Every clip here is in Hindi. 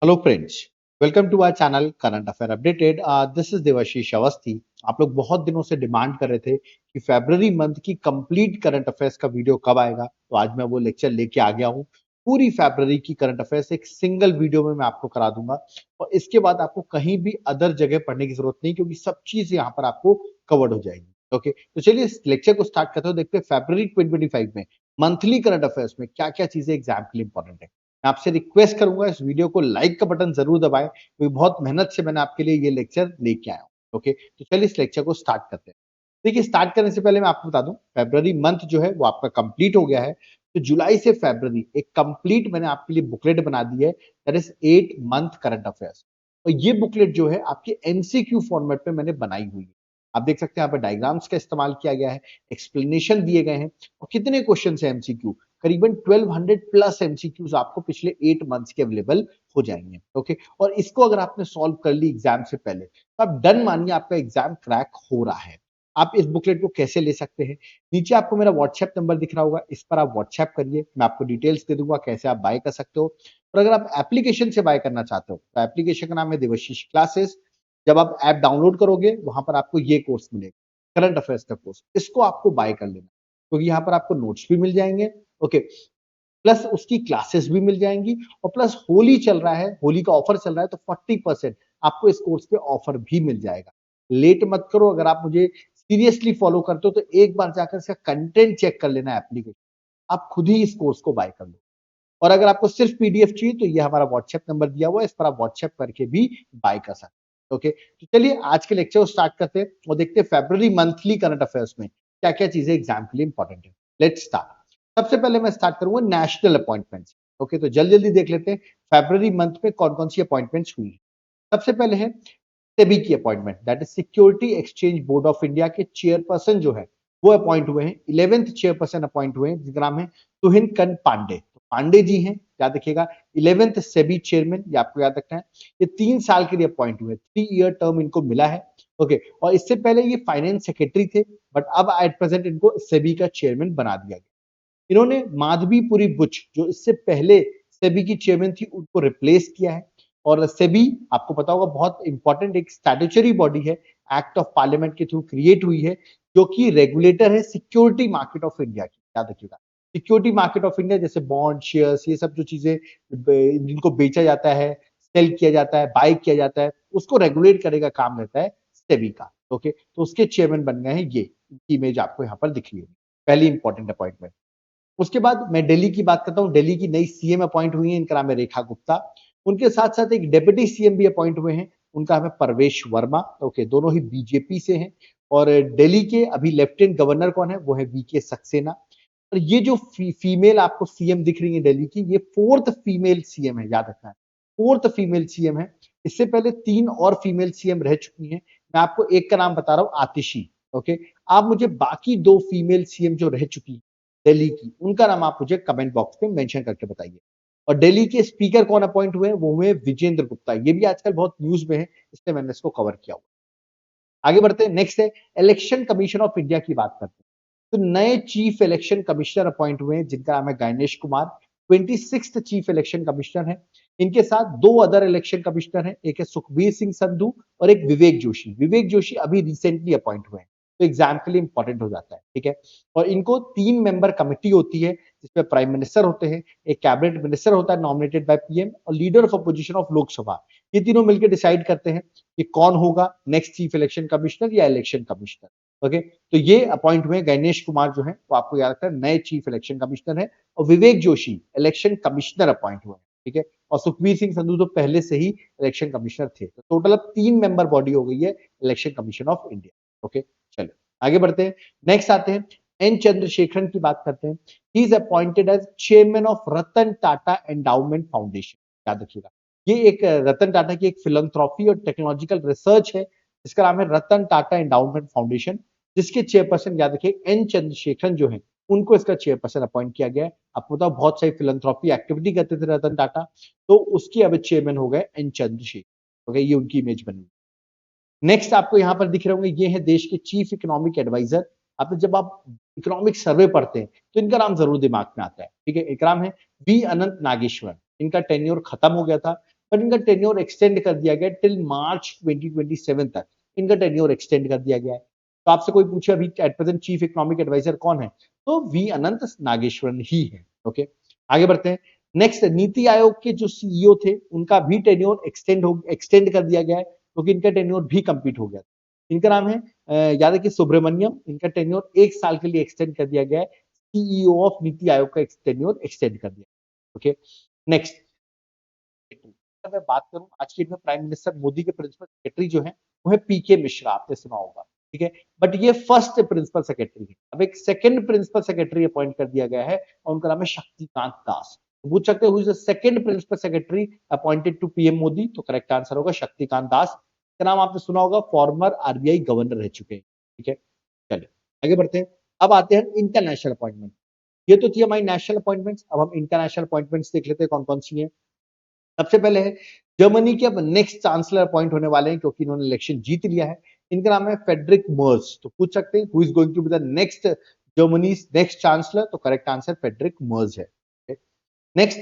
Hello friends, welcome to our channel current affair updated. This is Devashish Awasthi. आप लोग बहुत दिनों से डिमांड कर रहे थे कि फरवरी मंथ की कंप्लीट करंट अफेयर्स का वीडियो कब आएगा, तो आज मैं वो लेक्चर लेके आ गया हूँ। पूरी फरवरी की करंट अफेयर्स एक सिंगल वीडियो में मैं आपको करा दूंगा और इसके बाद आपको कहीं भी अदर जगह पढ़ने की जरूरत नहीं, क्योंकि सब चीज यहाँ पर आपको कवर्ड हो जाएगी। ओके, तो चलिए इस लेक्चर को स्टार्ट करते हो। देखते हैं फरवरी 2025 में मंथली करंट अफेयर्स में क्या क्या चीजें एग्जाम के लिए इंपॉर्टेंट है। मैं आपसे रिक्वेस्ट करूंगा इस वीडियो को लाइक का बटन जरूर दबाएं, क्योंकि बहुत मेहनत से मैंने आपके लिए ये लेक्चर लेके आया हूँ। ओके, तो चलिए इस लेक्चर को स्टार्ट करते हैं। देखिए, स्टार्ट करने से पहले मैं आपको बता दूं, फरवरी मंथ जो है वो आपका कंप्लीट हो गया है। तो जुलाई से फरवरी एक कंप्लीट मैंने आपके लिए बुकलेट बना दी है, that is 8 month current affairs. और ये बुकलेट जो है आपके एमसीक्यू फॉर्मेट पे मैंने बनाई हुई है। आप देख सकते हैं यहाँ पे डायग्राम्स का इस्तेमाल किया गया है, एक्सप्लेनेशन दिए गए हैं और कितने क्वेश्चन है एमसीक्यू, करीबन 1200 प्लस एमसीक्यूज आपको पिछले 8 मंथ्स के अवेलेबल हो जाएंगे। ओके, और इसको अगर आपने सॉल्व कर ली एग्जाम से पहले तो आप डन मानिए आपका एग्जाम क्रैक हो रहा है। आप इस बुकलेट को कैसे ले सकते हैं, नीचे आपको मेरा व्हाट्सएप नंबर दिख रहा होगा, इस पर आप व्हाट्सएप करिए, मैं आपको डिटेल्स दे दूंगा कैसे आप बाय कर सकते हो। और अगर आप एप्लीकेशन से बाय करना चाहते हो तो एप्लीकेशन का नाम है देवाशीष क्लासेस। जब आप ऐप डाउनलोड करोगे वहां पर आपको ये कोर्स मिलेगा, करंट अफेयर्स का कोर्स, इसको आपको बाय कर लेना, क्योंकि यहाँ पर आपको नोट्स भी मिल जाएंगे। ओके, प्लस उसकी क्लासेस भी मिल जाएंगी और प्लस होली चल रहा है, होली का ऑफर चल रहा है, तो 40% आपको इस कोर्स पे ऑफर भी मिल जाएगा। लेट मत करो, अगर आप मुझे सीरियसली फॉलो करते हो तो एक बार जाकर इसका कंटेंट चेक कर लेना एप्लीकेशन, आप खुद ही इस कोर्स को बाय कर लो। और अगर आपको सिर्फ पीडीएफ चाहिए तो ये हमारा व्हाट्सएप नंबर दिया हुआ है, इस पर आप व्हाट्सएप करके भी बाय कर सकते हैं। ओके, तो चलिए आज के लेक्चर को स्टार्ट करते हैं और देखते हैं फरवरी मंथली करंट अफेयर्स में क्या क्या चीजें एग्जाम के लिए इंपॉर्टेंट है। Let's start. सबसे पहले मैं स्टार्ट करूंगा नेशनल अपॉइंटमेंट्स। ओके, तो जल्दी जल्दी देख लेते हैं फरवरी मंथ में कौन कौन सी अपॉइंटमेंट्स हुई है। सबसे पहले है सेबी की appointment, that is security exchange board of India के चेयरपर्सन जो है वो अपॉइंट हुए हैं। 11th चेयरपर्सन अपॉइंट हुए हैं, जिनका नाम है तुहिन कन पांडे। तो पांडे जी हैं, याद रखिएगा। 11th सेबी चेयरमैन, ये आपको याद रखना है। ये 3 साल के लिए अपॉइंट हुए, 3 ईयर टर्म इनको मिला है। ओके, और इससे पहले ये फाइनेंस सेक्रेटरी थे, बट अब एट प्रेजेंट इनको सेबी का चेयरमैन बना दिया गया। इन्होंने माधवीपुरी बुच, जो इससे पहले सेबी की चेयरमैन थी, उनको रिप्लेस किया है। और सेबी आपको पता होगा बहुत इंपॉर्टेंट एक स्टैट्यूटरी बॉडी है, एक्ट ऑफ पार्लियामेंट के थ्रू क्रिएट हुई है, जो कि रेगुलेटर है सिक्योरिटी मार्केट ऑफ इंडिया की। याद रखिएगा, सिक्योरिटी मार्केट ऑफ इंडिया जैसे बॉन्ड, शेयर्स, ये सब जो चीजें जिनको बेचा जाता है, सेल किया जाता है, बाय किया जाता है, उसको रेगुलेट करने का काम रहता है सेबी का। ओके, तो उसके चेयरमैन बन गए हैं ये, इमेज आपको यहाँ पर दिख रही होगी, पहली इंपॉर्टेंट अपॉइंटमेंट। उसके बाद मैं दिल्ली की बात करता हूँ। दिल्ली की नई सीएम अपॉइंट हुई है, इनका नाम है रेखा गुप्ता। उनके साथ साथ एक डेप्यूटी सीएम भी अपॉइंट हुए हैं, उनका नाम है परवेश वर्मा। ओके, दोनों ही बीजेपी से हैं। और दिल्ली के अभी लेफ्टिनेंट गवर्नर कौन है, वो है वीके सक्सेना। और ये जो फीमेल आपको सीएम दिख रही है दिल्ली की, ये 4th फीमेल सीएम है, याद रखना है, 4th फीमेल सीएम है। इससे पहले 3 और फीमेल सीएम रह चुकी हैं। मैं आपको एक का नाम बता रहा हूँ, आतिशी। ओके, आप मुझे बाकी 2 फीमेल सीएम जो रह चुकी है दिल्ली की, उनका नाम आप मुझे कमेंट बॉक्स में मेंशन करके बताइए। और दिल्ली के स्पीकर कौन अपॉइंट हुए हैं, वो हुए विजेंद्र गुप्ता। ये भी आजकल बहुत न्यूज में है, इसलिए मैंने इसको कवर किया हुआ। आगे बढ़ते हैं, नेक्स्ट है इलेक्शन कमीशन ऑफ इंडिया की बात करते हैं। तो नए चीफ इलेक्शन कमिश्नर अपॉइंट हुए हैं, जिनका नाम है Ganesh Kumar. 26th chief election commissioner है। इनके साथ 2 अदर इलेक्शन कमिश्नर हैं, एक है सुखबीर सिंह संधू और एक विवेक जोशी। विवेक जोशी अभी रिसेंटली अपॉइंट हुए हैं, तो एग्जाम के लिए इंपॉर्टेंट हो जाता है, ठीक है। और इनको 3 मेंबर कमिटी होती है, जिसमें प्राइम मिनिस्टर होते हैं, एक कैबिनेट मिनिस्टर होता है नॉमिनेटेड बाय पीएम, और leader of opposition of Lok Sabha. ये तीनों मिलकर डिसाइड करते हैं कि कौन होगा नेक्स्ट चीफ इलेक्शन कमिश्नर या इलेक्शन कमिश्नर। ओके, तो ये अपॉइंट हुए गणेश कुमार जो है, वो आपको याद रखना है, नए चीफ इलेक्शन कमिश्नर है। और Vivek Joshi election commissioner appoint हुए, ठीक है। और सुखबीर सिंह संधू तो पहले से ही इलेक्शन कमिश्नर थे। तो टोटल अब 3 मेंबर बॉडी हो गई है election commission of India. Okay, चलो आगे बढ़ते हैं। नेक्स्ट आते हैं एन चंद्रशेखरन की बात करते हैं। He is appointed as chairman of Ratan Tata endowment foundation. याद रखिएगा, ये एक रतन टाटा की एक फिलंथ्रॉपी और टेक्नोलॉजिकल रिसर्च है, जिसका नाम है रतन टाटा एंडाउमेंट फाउंडेशन, जिसके चेयरपर्सन याद रखिए एन चंद्रशेखरन जो है, उनको इसका चेयरपर्सन अपॉइंट किया गया है। आपको बताओ बहुत सारी फिलंथ्रॉपी एक्टिविटी करते थे रतन टाटा, तो उसके अब चेयरमैन हो गए एन चंद्रशेखर। ओके, ये उनकी इमेज बनी। नेक्स्ट आपको यहाँ पर दिख रहे होंगे, ये है देश के चीफ इकोनॉमिक एडवाइजर। आपने जब आप इकोनॉमिक सर्वे पढ़ते हैं तो इनका नाम जरूर दिमाग में आता है, ठीक है। एक नाम है वी अनंत नागेश्वर। इनका टेन्योर खत्म हो गया था, बट इनका टेन्योर एक्सटेंड कर दिया गया टिल मार्च 2027 तक इनका टेन्योर एक्सटेंड कर दिया गया है। तो आपसे कोई पूछे अभी at present chief economic adviser कौन है, तो वी अनंत नागेश्वरन ही है। ओके, आगे बढ़ते हैं। नेक्स्ट, नीति आयोग के जो सीईओ थे उनका भी टेन्योर एक्सटेंड कर दिया गया है, क्योंकि इनका टेन्योर भी कंप्लीट हो गया। इनका नाम है याद रखिए सुब्रमण्यम, इनका टेन्योर 1 साल के लिए एक्सटेंड कर दिया गया है। सीईओ ऑफ नीति आयोग का टेन्योर एक्सटेंड कर दिया। ओके, नेक्स्ट मैं बात करूं आज की डेट में प्राइम मिनिस्टर मोदी के प्रिंसिपल सेक्रेटरी जो है वो है पीके मिश्रा, आपने सुना होगा, ठीक है। बट ये फर्स्ट प्रिंसिपल सेक्रेटरी है। अब एक सेकंड प्रिंसिपल सेक्रेटरी अपॉइंट कर दिया गया है और उनका नाम है शक्तिकांत दास। तो पूछ सकते हैं who is the second principal secretary appointed to PM Modi, तो करेक्ट आंसर होगा शक्तिकांत दास। का नाम आपने सुना होगा, फॉर्मर आरबीआई गवर्नर रह चुके हैं, ठीक है। चलिए आगे बढ़ते हैं। अब आते हैं इंटरनेशनल अपॉइंटमेंट। ये तो थी हमारी नेशनल अपॉइंटमेंट्स। अब हम इंटरनेशनल अपॉइंटमेंट्स देख लेते हैं कौन कौन सी है। सबसे पहले है जर्मनी के अब नेक्स्ट चांसलर अपॉइंट होने वाले हैं, क्योंकि इन्होंने इलेक्शन जीत लिया है। इनका नाम है फेडरिक मर्ज। तो पूछ सकते हैं who is going to be the next Germany's next chancellor, तो करेक्ट आंसर फेडरिक मर्ज है। Next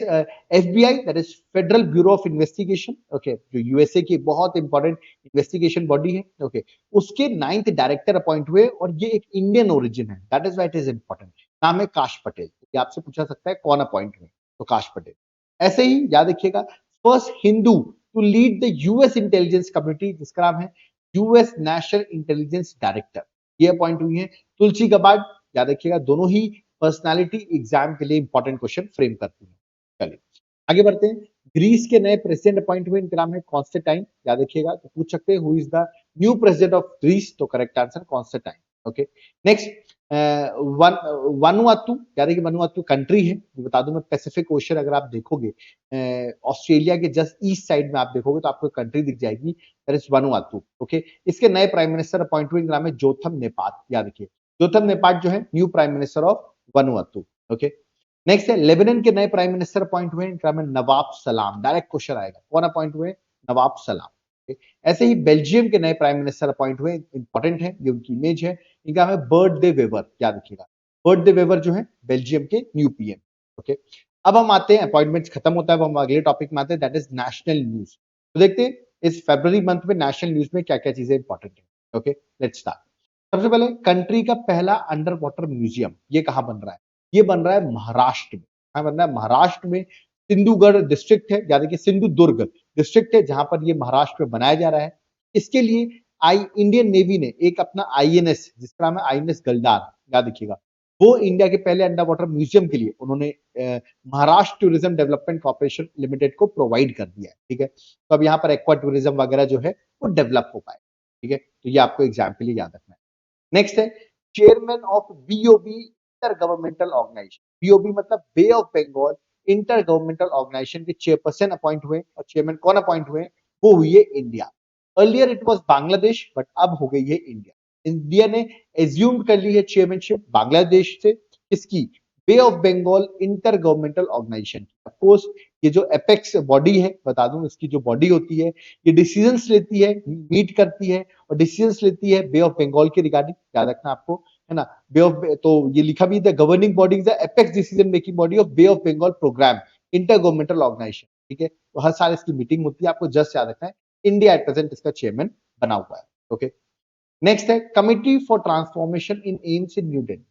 FBI, that is federal bureau of investigation, okay, जो यूएसए की बहुत इंपॉर्टेंट इन्वेस्टिगेशन बॉडी है, ओके, उसके 9th डायरेक्टर अपॉइंट हुए और ये एक इंडियन ओरिजिन है, that is why it is important. नाम है काश पटेल। ये आपसे पूछा सकता है कौन अपॉइंट हुए, तो काश पटेल। ऐसे ही याद रखिएगा, first Hindu to lead the US intelligence community, जिसका नाम है यूएस नेशनल इंटेलिजेंस डायरेक्टर, ये अपॉइंट हुई है तुलसी गबार्ड। याद रखिएगा, दोनों ही पर्सनालिटी एग्जाम के लिए इंपॉर्टेंट क्वेश्चन फ्रेम करती है। चलिए आगे बढ़ते हैं। ग्रीस के नए प्रेसिडेंट अपॉइंट हुए, इनका नाम है कॉन्स्टेंटाइन। याद रखिएगा, तो पूछ सकते हैं who is the new president of Greece, तो correct answer Constantine. Okay, next Vanuatu. याद रखिए वनुआतु कंट्री है, बता दूं मैं, पैसिफिक ओशन। अगर आप देखोगे ऑस्ट्रेलिया के जस्ट ईस्ट साइड में आप देखोगे तो आपको कंट्री दिख जाएगी, दैट इज वनुआतु। ओके, इसके नए प्राइम मिनिस्टर अपॉइंट हुए, इनका नाम है जोथम नेपात। याद रखिए जोथम नेपाट जो है new prime minister of Vanuatu. Okay, next है लेबनान के नए प्राइम मिनिस्टर अपॉइंट हुए, इनका नाम है नवाब सलाम। डायरेक्ट क्वेश्चन आएगा, कौन अपॉइंट हुए, नवाब सलाम। ऐसे ही बेल्जियम के नए प्राइम मिनिस्टर अपॉइंट हुए, इंपॉर्टेंट है, ये उनकी इमेज है। इनका नाम है बर्ट दे वेवर। याद रखिएगा, बर्ट दे वेवर जो है बेल्जियम के न्यू पीएम। ओके, अब हम आते हैं, अपॉइंटमेंट्स खत्म होता है, अब हम अगले टॉपिक में आते हैं, दैट इज नेशनल न्यूज। तो देखते हैं इस फरवरी मंथ में नेशनल न्यूज में क्या क्या चीजें इंपॉर्टेंट है। Okay, let's start. सबसे पहले कंट्री का पहला अंडर वाटर म्यूजियम, ये कहां बन रहा है, ये बन रहा है महाराष्ट्र में। कहां बन रहा है, महाराष्ट्र में सिंधुगढ़ डिस्ट्रिक्ट है, यानी कि सिंधुदुर्ग डिस्ट्रिक्ट है, जहां पर ये महाराष्ट्र में बनाया जा रहा है। इसके लिए इंडियन नेवी ने एक अपना आईएनएस, जिसका नाम है आईएनएस गलदार, याद रखिएगा, वो इंडिया के पहले अंडर वाटर म्यूजियम के लिए उन्होंने Maharashtra tourism development corporation limited को प्रोवाइड कर दिया है, ठीक है। तो अब यहाँ पर एक्वा टूरिज्म वगैरह जो है वो डेवलप हो पाए, ठीक है। तो ये आपको एग्जाम के लिए याद रखना है। नेक्स्ट है chairman of BOB intergovernmental organisation. BOB मतलब Bay of Bengal intergovernmental organisation के चेयरपर्सन अपॉइंट हुए, और चेयरमैन कौन अपॉइंट हुए, वो हुई है India. Earlier it was Bangladesh, but अब हो गई है इंडिया। इंडिया ने एज्यूम कर ली है चेयरमैनशिप बांग्लादेश से, किसकी, Bay of Bengal intergovernmental organisation. Of course ये जो एपेक्स बॉडी है, बता दूं इसकी जो बॉडी होती है, ये डिसीजंस लेती है, मीट करती है और डिसीजंस लेती है बे ऑफ बंगाल के रिगार्डिंग, याद रखना आपको, है ना। बे ऑफ, तो ये लिखा भी the governing body is the apex decision making body of Bay of Bengal programme intergovernmental organisation, ठीक है। तो हर साल इसकी मीटिंग होती है, आपको जस्ट याद रखना है। इंडिया एट प्रेजेंट इसका चेयरमैन बना हुआ है। ओके, नेक्स्ट है committee for transformation in AIIMS in new Delhi.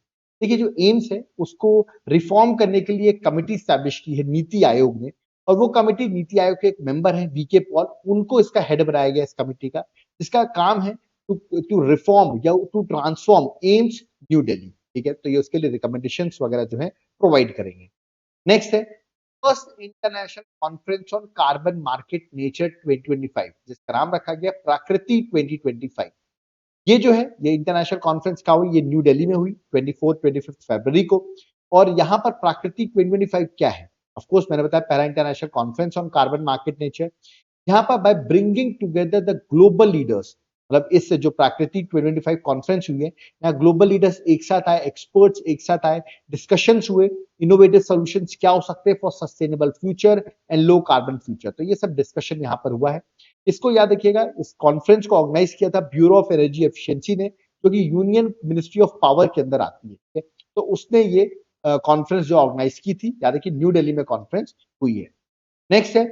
देखिए जो एम्स है उसको रिफॉर्म करने के लिए एक कमिटी स्टैब्लिश की है नीति आयोग ने, और वो कमिटी नीति आयोग के एक मेंबर है वीके पॉल, उनको इसका हेड बनाया गया इस कमिटी का। इसका काम है टू रिफॉर्म या to transform AIIMS New Delhi, ठीक है। तो ये उसके लिए रिकमेंडेशंस वगैरह जो है प्रोवाइड करेंगे। नेक्स्ट है first international conference on carbon market nature 2025, जिसका नाम रखा गया प्रकृति 2025। ये जो है ये इंटरनेशनल कॉन्फ्रेंस का हुई, ये न्यू दिल्ली में हुई 24-25 फरवरी को। और यहाँ पर प्राकृतिक 2025 क्या है, ऑफ कोर्स मैंने बताया पहला international conference on carbon market nature. यहाँ पर by bringing together the global leaders, मतलब इस जो प्राकृतिक 2025 कॉन्फ्रेंस हुई है, यहाँ ग्लोबल लीडर्स एक साथ आए, एक्सपर्ट्स एक साथ आए, डिस्कशंस हुए, इनोवेटिव सॉल्यूशंस क्या हो सकते हैं for sustainable future and low carbon future. तो ये सब डिस्कशन यहाँ पर हुआ है। इसको याद रखिएगा, इस कॉन्फ्रेंस को ऑर्गेनाइज किया था ब्यूरो ऑफ एनर्जी एफिशिएंसी ने, जो कि यूनियन मिनिस्ट्री ऑफ पावर के अंदर आती है। तो उसने ये कॉन्फ्रेंस जो ऑर्गेनाइज की थी, याद रखिए न्यू दिल्ली में कॉन्फ्रेंस हुई है। नेक्स्ट है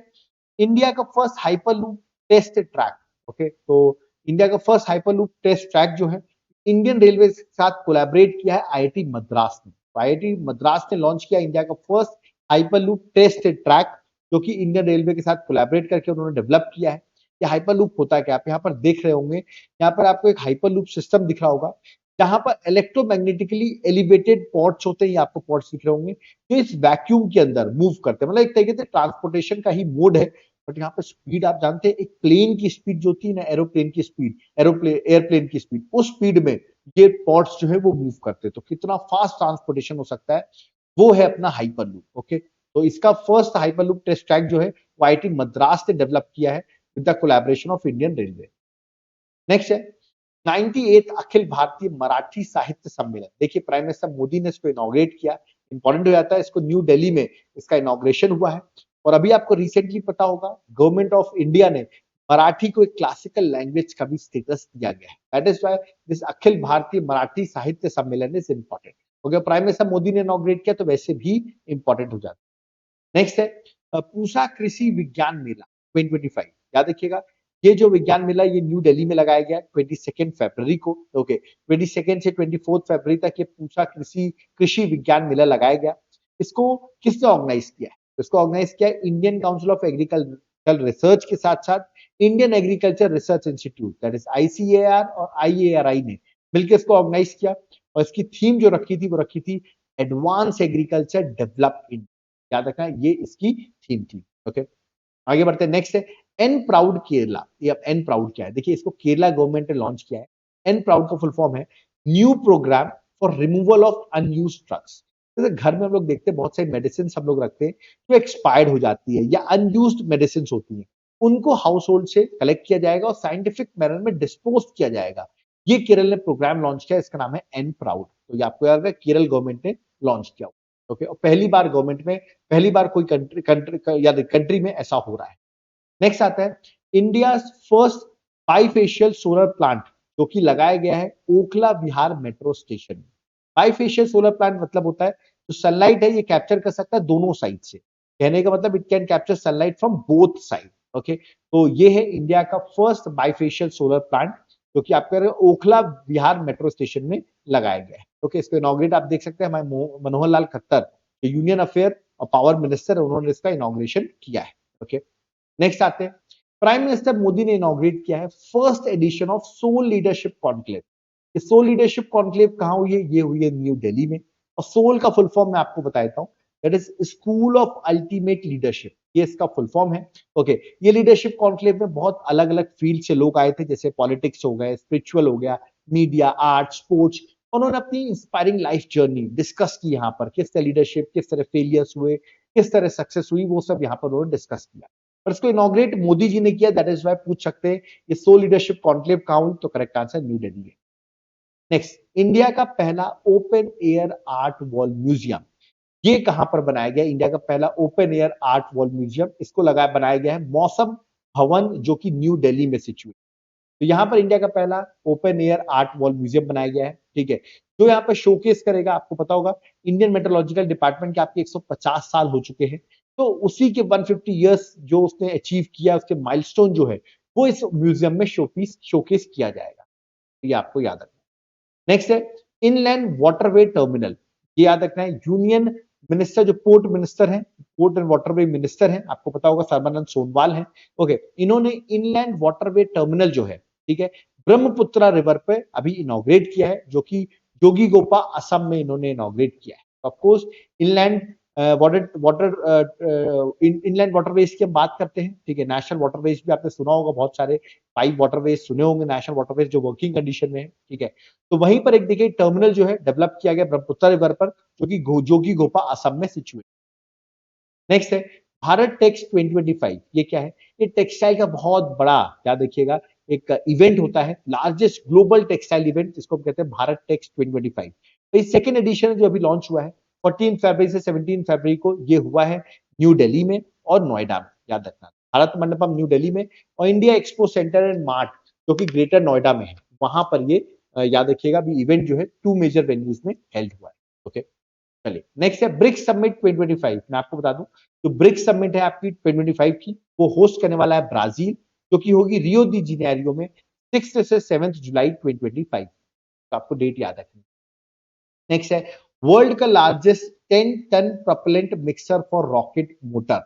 इंडिया का first hyperloop test track, okay, तो इंडिया का फर्स्ट हाइपरलूप टेस्ट ट्रैक जो है इंडियन रेलवे के साथ कोलैबोरेट किया है आईआईटी मद्रास ने। आईआईटी मद्रास ने लॉन्च किया इंडिया का फर्स्ट हाइपरलूप टेस्ट ट्रैक, जो कि इंडियन रेलवे के साथ कोलैबोरेट करके उन्होंने डेवलप किया है। ये हाइपरलूप होता है क्या, आप यहाँ पर देख रहे होंगे, यहाँ पर आपको एक हाइपरलूप सिस्टम दिख रहा होगा, जहां पर इलेक्ट्रोमैग्नेटिकली एलिवेटेड पॉड्स होते हैं, ये आपको पॉड्स दिख रहे होंगे, जो इस वैक्यूम के अंदर मूव करते हैं, मतलब एक तरीके से ट्रांसपोर्टेशन का ही मोड है। बट यहाँ पे स्पीड आप जानते हैं, एक प्लेन की स्पीड जो होती है ना, एरोप्लेन की स्पीड, एयरप्लेन की स्पीड, उस स्पीड में ये पॉड्स जो है वो मूव करते हैं। तो कितना फास्ट ट्रांसपोर्टेशन हो सकता है, वो है अपना हाइपरलूप। ओके, तो इसका फर्स्ट हाइपरलूप टेस्ट ट्रैक जो है वो आईआईटी मद्रास ने डेवलप किया है with the collaboration of Indian railway. Next है 98th अखिल भारतीय मराठी साहित्य सम्मेलन। देखिए प्राइम मिनिस्टर मोदी ने इसको इनॉग्रेट किया, इंपॉर्टेंट हो जाता है, इसको न्यू दिल्ली में इसका इनॉग्रेशन हुआ है। और अभी आपको रिसेंटली पता होगा, गवर्नमेंट ऑफ इंडिया ने मराठी को एक क्लासिकल लैंग्वेज का भी स्टेटस दिया गया है। That is why this Akhil Bharatiya Marathi साहित्य सम्मेलन इज इंपॉर्टेंट। अगर प्राइम मिनिस्टर मोदी ने इनॉग्रेट किया तो वैसे भी इंपॉर्टेंट हो जाता है। नेक्स्ट है पूसा कृषि विज्ञान मेला 2025, याद रखिएगा, ये जो विज्ञान मेला ये न्यू दिल्ली में लगाया गया 22 फरवरी को। ओके, 22 से 24 फरवरी तक ये पूसा कृषि विज्ञान मेला लगाया गया। इसको किसने ऑर्गेनाइज किया है? इसको ऑर्गेनाइज किया है Indian council of agriculture research के साथ साथ Indian agriculture research institute, that is ICAR और आईएआरआई ने मिलकर इसको ऑर्गेनाइज किया। और इसकी थीम जो रखी थी वो रखी थी एडवांस एग्रीकल्चर डेवलप इंडिया, याद रखना ये इसकी थीम थी। ओके, आगे बढ़ते हैं। नेक्स्ट है एन प्राउड केरला। ये अब एन प्राउड क्या है, देखिए इसको केरला गवर्नमेंट ने लॉन्च किया है। एन प्राउड का फुल फॉर्म है new programme for removal of unused drugs. जैसे घर में हम लोग देखते हैं बहुत सारी मेडिसिन हम लोग रखते हैं जो एक्सपायर्ड हो जाती है या अनयूज्ड मेडिसिन होती है, उनको हाउस होल्ड से कलेक्ट किया जाएगा और साइंटिफिक मैनर में डिस्पोज किया जाएगा। ये केरल ने प्रोग्राम लॉन्च किया, इसका नाम है एन प्राउड। तो ये आपको याद है केरल गवर्नमेंट ने लॉन्च किया। ओके, और पहली बार गवर्नमेंट में, पहली बार कोई कंट्री में ऐसा हो रहा है। नेक्स्ट आता है India first bifacial solar plant, जो कि लगाया गया है Okhla Vihar metro station. Bifacial solar plant मतलब होता है जो सनलाइट है ये कैप्चर कर सकता है दोनों साइड से, कहने का मतलब it can capture sunlight from both side. Okay, तो ये है इंडिया का फर्स्ट बाइफेशियल सोलर प्लांट, जो कि आपका ओखला विहार मेट्रो स्टेशन में लगाया गया है। ओके, इसको इनॉग्रेट आप देख सकते हैं हमारे मनोहर लाल खट्टर, यूनियन अफेयर और पावर मिनिस्टर, उन्होंने इसका इनॉग्रेशन किया है। ओके, नेक्स्ट आते हैं, प्राइम मिनिस्टर मोदी ने इनॉग्रेट किया है first edition of soul leadership conclave. ये सोल लीडरशिप कॉन्क्लेव कहां हुई है? ये हुई है न्यू दिल्ली में। और सोल का फुल फॉर्म मैं आपको बता देता हूं, that is school of ultimate leadership, ये इसका फुल फॉर्म है। ओके, ये लीडरशिप कॉन्क्लेव में बहुत अलग अलग फील्ड से लोग आए थे, जैसे पॉलिटिक्स हो गए, स्पिरिचुअल हो गया, मीडिया, आर्ट, स्पोर्ट्स। उन्होंने अपनी इंस्पायरिंग लाइफ जर्नी डिस्कस की यहाँ पर, किस तरह लीडरशिप, किस तरह फेलियर्स हुए, किस तरह सक्सेस हुई, वो सब यहाँ पर उन्होंने डिस्कस किया। और इसको इनॉग्रेट मोदी जी ने किया, दैट इज व्हाई पूछ सकते हैं ये सो लीडरशिप कॉन्क्लेव कहां हुई, तो करेक्ट आंसर न्यू दिल्ली है। नेक्स्ट, इंडिया का पहला open air art wall museum, ये कहां पर बनाया गया? इंडिया का पहला open air art wall museum, इसको बनाया गया है मौसम भवन, जो कि न्यू दिल्ली में सिचुएट। तो यहाँ पर इंडिया का पहला open air art wall museum बनाया गया है। ठीक है, जो यहाँ पर शोकेस करेगा, आपको पता होगा इंडियन मेट्रोलॉजिकल डिपार्टमेंट के आपके 150 साल हो चुके हैं, तो उसी के 150 इयर्स जो उसने अचीव किया, उसके माइलस्टोन जो है वो इस म्यूजियम में शोकेस किया जाएगा। तो ये आपको याद रखना। नेक्स्ट है इनलैंड वाटरवे टर्मिनल, ये याद रखना है यूनियन मिनिस्टर, जो पोर्ट मिनिस्टर हैं, पोर्ट एंड वाटरवे मिनिस्टर हैं, आपको पता होगा सर्बानंद सोनोवाल हैं। ओके, इन्होंने इनलैंड वाटरवे टर्मिनल जो है, ठीक है, ब्रह्मपुत्रा रिवर पे अभी इनॉग्रेट किया है, जो कि जोगीघोपा असम में इन्होंने इनॉग्रेट किया है। Of course inland inland waterways की हम बात करते हैं, ठीक है, नेशनल वाटरवेज भी आपने सुना होगा, बहुत सारे 5 वाटरवेज सुने होंगे नेशनल वाटरवेज जो वर्किंग कंडीशन में है। ठीक है, तो वहीं पर एक देखिए टर्मिनल जो है डेवलप किया गया ब्रह्मपुत्र रिवर पर, जो कि जोगीघोपा असम में सिचुएट। नेक्स्ट है भारत टेक्स 2025, ये क्या है? ये टेक्सटाइल का बहुत बड़ा, याद रखिएगा, एक इवेंट होता है, लार्जेस्ट ग्लोबल टेक्सटाइल इवेंट, जिसको हम कहते हैं भारत टेक्स 2025। तो इस सेकेंड एडिशन जो अभी लॉन्च हुआ है 14 फरवरी से 17 फरवरी को, ये हुआ है न्यू दिल्ली में और नोएडा में, याद रखना, भारत मंडपम न्यू दिल्ली में और India expo centre and mart जो कि ग्रेटर नोएडा में है, वहां पर ये याद रखिएगा अभी इवेंट जो है 2 मेजर वेन्यूज में हेल्ड हुआ है। ओके, चलिए नेक्स्ट है ब्रिक्स समिट 2025। मैं आपको बता दूं जो ब्रिक्स समिट है आपकी 2025 की, वो होस्ट करने वाला है ब्राजील, जो कि होगी रियो दी जेनेरियो में 6 से 7 जुलाई 2025। तो आपको डेट याद रखनी। नेक्स्ट है वर्ल्ड का largest 10 ton propellant mixer for rocket motor.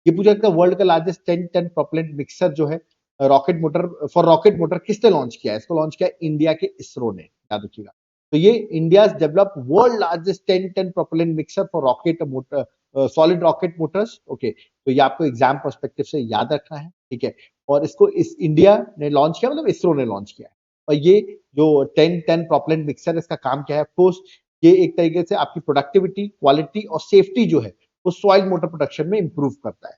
ये पूछा जाता है वर्ल्ड का लार्जेस्ट 10 टन प्रोपेलेंट मिक्सर जो है rocket motor for rocket motor किसने लॉन्च किया है? इसको लॉन्च किया इंडिया के इसरो ने, याद रखिएगा। तो ये India develop world largest 10 ton propellant mixer for rocket motor, solid rocket motors. Okay, तो ये आपको एग्जाम पर्सपेक्टिव से याद रखना है, ठीक है। और इसको इस इंडिया ने लॉन्च किया, मतलब इसरो ने लॉन्च किया है। और ये जो 10 टन प्रोपेलेंट मिक्सर, इसका काम क्या है? ऑफकोर्स ये एक तरीके से आपकी प्रोडक्टिविटी, क्वालिटी और सेफ्टी जो है वो सॉइल मोटर प्रोडक्शन में इंप्रूव करता है।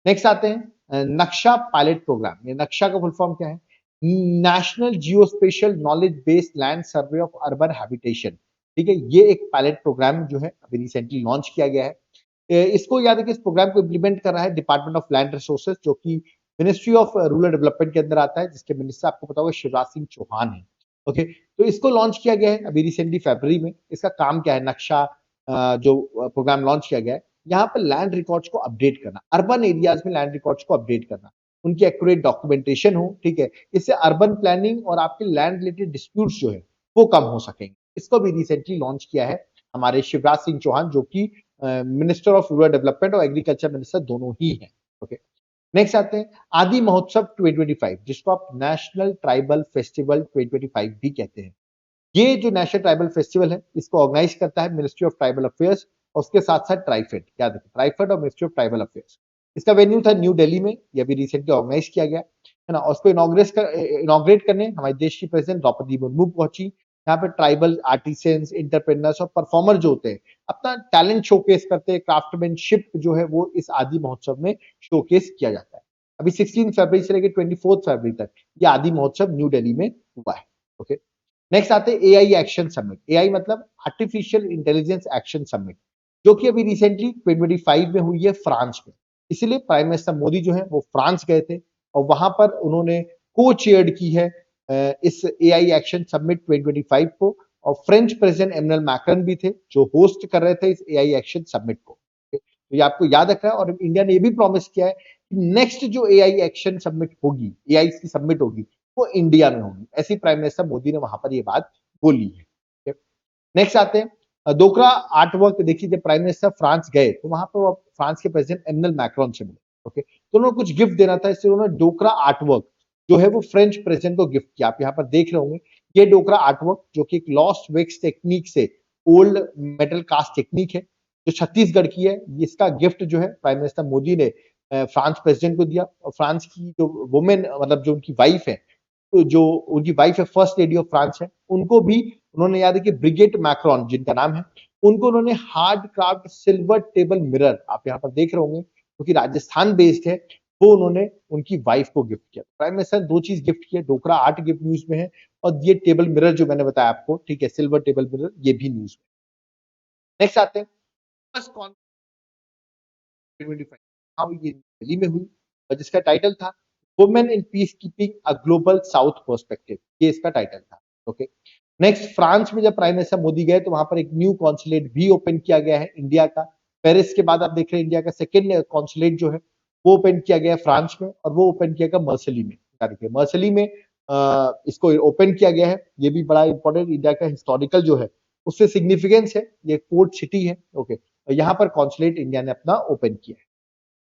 नेक्स्ट आते हैं नक्शा पायलट प्रोग्राम। ये नक्शा का फुल फॉर्म क्या है? National geospatial knowledge based land survey of urban habitation. ठीक है, ये एक पायलट प्रोग्राम जो है अभी रिसेंटली लॉन्च किया गया है। इसको याद है कि इस प्रोग्राम को इम्प्लीमेंट कर रहा है डिपार्टमेंट ऑफ लैंड रिसोर्सेज, जो कि मिनिस्ट्री ऑफ रूरल डेवलपमेंट के अंदर आता है, जिसके मिनिस्टर आपको पता होगा शिवराज सिंह चौहान है। ओके, तो इसको लॉन्च किया गया है अभी रिसेंटली फरवरी में। इसका काम क्या है? नक्शा जो प्रोग्राम लॉन्च किया गया है, यहाँ पर लैंड रिकॉर्ड्स को अपडेट करना, अर्बन एरियाज में लैंड रिकॉर्ड्स को अपडेट करना, उनकी एक्यूरेट डॉक्यूमेंटेशन हो, ठीक है। इससे अर्बन प्लानिंग और आपके लैंड रिलेटेड डिस्प्यूट्स जो है वो कम हो सकेंगे। इसको भी रिसेंटली लॉन्च किया है हमारे शिवराज सिंह चौहान, जो कि मिनिस्टर ऑफ रूरल डेवलपमेंट और एग्रीकल्चर मिनिस्टर दोनों ही हैं। ओके, नेक्स्ट आते हैं आदि महोत्सव 2025, जिसको आप नेशनल ट्राइबल फेस्टिवल 2025 भी कहते हैं। ये जो नेशनल ट्राइबल फेस्टिवल है, इसको ऑर्गेनाइज करता है मिनिस्ट्री ऑफ ट्राइबल अफेयर्स और उसके साथ साथ ट्राइफेड। क्या देखिए, ट्राइफेड और मिनिस्ट्री ऑफ ट्राइबल अफेयर्स। इसका वेन्यू था न्यू दिल्ली में, ये अभी रिसेंटली ऑर्गेनाइज किया गया है ना। और उसको इनॉग्रेट करने हमारे देश की प्रेसिडेंट द्रौपदी मुर्मू पहुंची। यहाँ पे ट्राइबल आर्टिसंस, एंटरप्रेन्योर्स और परफॉर्मर जो होते हैं अपना टैलेंट शोकेस करते हैं, क्राफ्टमैनशिप जो है वो इस आदि महोत्सव में शोकेस किया जाता है। अभी 16 फरवरी से लेकर 24 फरवरी तक ये आदि महोत्सव न्यू दिल्ली में हुआ है। ओके, नेक्स्ट आते हैं एआई एक्शन समिट। एआई मतलब आर्टिफिशियल इंटेलिजेंस एक्शन समिट, जो कि अभी रिसेंटली 2025 में हुई है फ्रांस में। इसलिए प्राइम मिनिस्टर मोदी जो है वो फ्रांस गए थे और वहां पर उन्होंने को चेयर्ड की है इस एआई एक्शन समिट 2025 को। और फ्रेंच प्रेसिडेंट एमैनुअल मैक्रन भी थे जो होस्ट कर रहे थे इस एआई एक्शन समिट को। तो ये आपको याद रखना है। और इंडिया ने ये भी प्रॉमिस किया है कि नेक्स्ट जो एआई एक्शन समिट होगी, एआई की समिट होगी, वो इंडिया में होगी। ऐसी प्राइम मिनिस्टर मोदी ने वहां पर ये बात बोली है। नेक्स्ट आते हैं डोकरा आर्ट वर्क। देखिए, जब प्राइम मिनिस्टर फ्रांस गए तो वहां पर फ्रांस के प्रेसिडेंट एमैनुअल मैक्रॉन से मिले। ओके, तो उन्होंने कुछ गिफ्ट देना था, इसलिए उन्होंने डोकरा आर्ट वर्क जो है वो फ्रेंच प्रेसिडेंट को गिफ्ट किया। आप यहाँ पर देख रहे होंगे ये डोकरा आर्ट वर्क, जो कि एक लॉस्ट वेक्स टेक्निक से ओल्ड मेटल कास्ट टेक्निक है, जो छत्तीसगढ़ की है। इसका गिफ्ट जो है प्राइम मिनिस्टर मोदी ने फ्रांस प्रेसिडेंट को दिया। और फ्रांस की जो वुमेन, मतलब जो उनकी वाइफ है, तो जो उनकी वाइफ है फर्स्ट लेडी ऑफ फ्रांस है, उनको भी उन्होंने, याद है कि ब्रिगेट मैक्रोन जिनका नाम है, उनको उन्होंने hard craft silver table mirror, आप यहाँ पर देख रहे होंगे, क्योंकि राजस्थान बेस्ड है, वो उन्होंने उनकी वाइफ को गिफ्ट किया। प्राइम मिनिस्टर ने दो चीज गिफ्ट किया, डोकरा आर्ट गिफ्ट न्यूज में है और ये टेबल मिरर जो मैंने बताया आपको, ठीक है, सिल्वर टेबल मिरर, ये भी न्यूज में। नेक्स्ट आते हैं फर्स्ट कॉन 2025, हाँ ये दिल्ली में हुई और जिसका टाइटल था women in peace keeping a global south perspective, ये इसका टाइटल था। ओके, नेक्स्ट फ्रांस में जब प्राइम मिनिस्टर मोदी गए तो वहां पर एक न्यू कॉन्सुलेट भी ओपन किया गया है इंडिया का। पेरिस के बाद आप देख रहे हैं इंडिया का सेकेंड कॉन्सुलेट जो है वो ओपन किया गया है फ्रांस में, और वो ओपन किया गया मर्सली में। देखिए मर्सली में इसको ओपन किया गया है, ये भी बड़ा इंपॉर्टेंट इंडिया का हिस्टोरिकल जो है उससे सिग्निफिकेंस है, ये पोर्ट सिटी है। ओके, यहाँ पर कॉन्सुलेट इंडिया ने अपना ओपन किया है।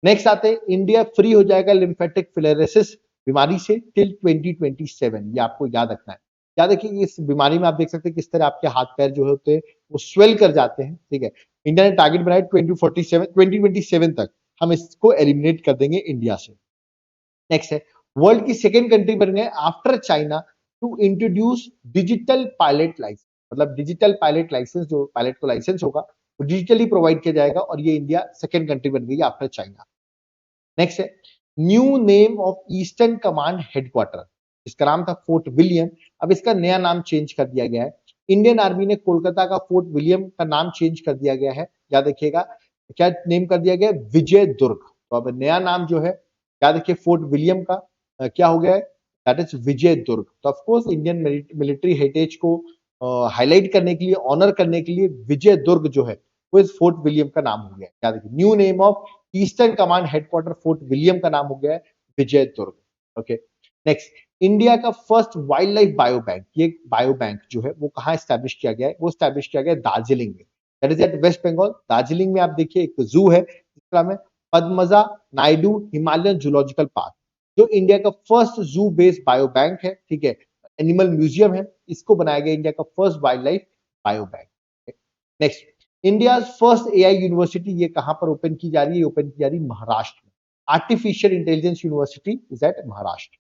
नेक्स्ट आते हैं इंडिया फ्री हो जाएगा लिम्फेटिक फिलेरिसिस बीमारी से टिल 2027, ये आपको याद रखना है। याद रखिए इस बीमारी में आप देख सकते हैं किस तरह आपके हाथ पैर जो होते हैं वो स्वेल कर जाते हैं, ठीक है। इंडिया ने टारगेट बनाया 2027 तक हम इसको एलिमिनेट कर देंगे इंडिया से। नेक्स्ट है वर्ल्ड की सेकेंड कंट्री बन गए after China to introduce digital pilot licence. मतलब डिजिटल पायलट लाइसेंस, जो पायलट को लाइसेंस होगा वो डिजिटली प्रोवाइड किया जाएगा, और ये इंडिया सेकेंड कंट्री बन गई आफ्टर चाइना। नेक्स्ट है new name of eastern command headquarter, इसका नाम था फोर्ट विलियम, अब इसका नया नाम चेंज कर दिया गया है। इंडियन आर्मी ने कोलकाता का फोर्ट विलियम का नाम चेंज कर दिया गया है, याद रखिएगा क्या नेम कर दिया गया है, विजय दुर्ग। तो अब नया नाम जो है, याद रखिए फोर्ट विलियम का क्या हो गया है, दैट इज विजय दुर्ग। तो ऑफकोर्स इंडियन मिलिट्री हेरिटेज को हाईलाइट करने के लिए, ऑनर करने के लिए विजय दुर्ग जो है वो इस फोर्ट विलियम का नाम हो गया। याद रखिए new name of eastern command headquarter fort William का नाम हो गया है विजय दुर्ग। ओके, नेक्स्ट, इंडिया का first wild life bio bank, ये बायो बैंक जो है वो कहाँ स्टैब्लिश किया गया है? वो स्टैब्लिश किया गया है दार्जिलिंग में, that is at West Bengal. Darjeeling में आप देखिए एक जू है जिसका नाम है Padmaja Naidu Himalayan zoological park, जो इंडिया का first zoo based bio bank है, ठीक है, एनिमल म्यूजियम है, इसको बनाया गया इंडिया का first wild life bio bank. Next, India first AI university, ये कहां पर ओपन की जा रही है? ओपन की जा रही है महाराष्ट्र में, artificial intelligence university is at Maharashtra.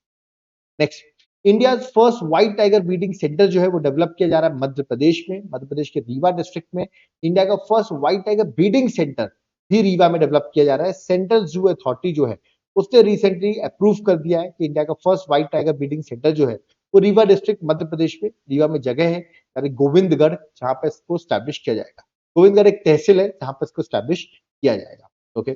Next, India first white tiger breeding centre जो है वो डेवलप किया जा रहा है मध्य प्रदेश में, मध्य प्रदेश के रीवा डिस्ट्रिक्ट में। इंडिया का first white tiger breeding centre भी रीवा में डेवलप किया जा रहा है। सेंट्रल जू अथॉरिटी जो है उसने रिसेंटली अप्रूव कर दिया है कि इंडिया का first white tiger breeding centre जो है वो रीवा डिस्ट्रिक्ट मध्य प्रदेश में, रीवा में जगह है यानी गोविंदगढ़, जहां पर इसको स्टैब्लिश किया जाएगा। गोविंदगढ़ एक तहसील है जहां पर इसको स्टैब्लिश किया जाएगा। ओके,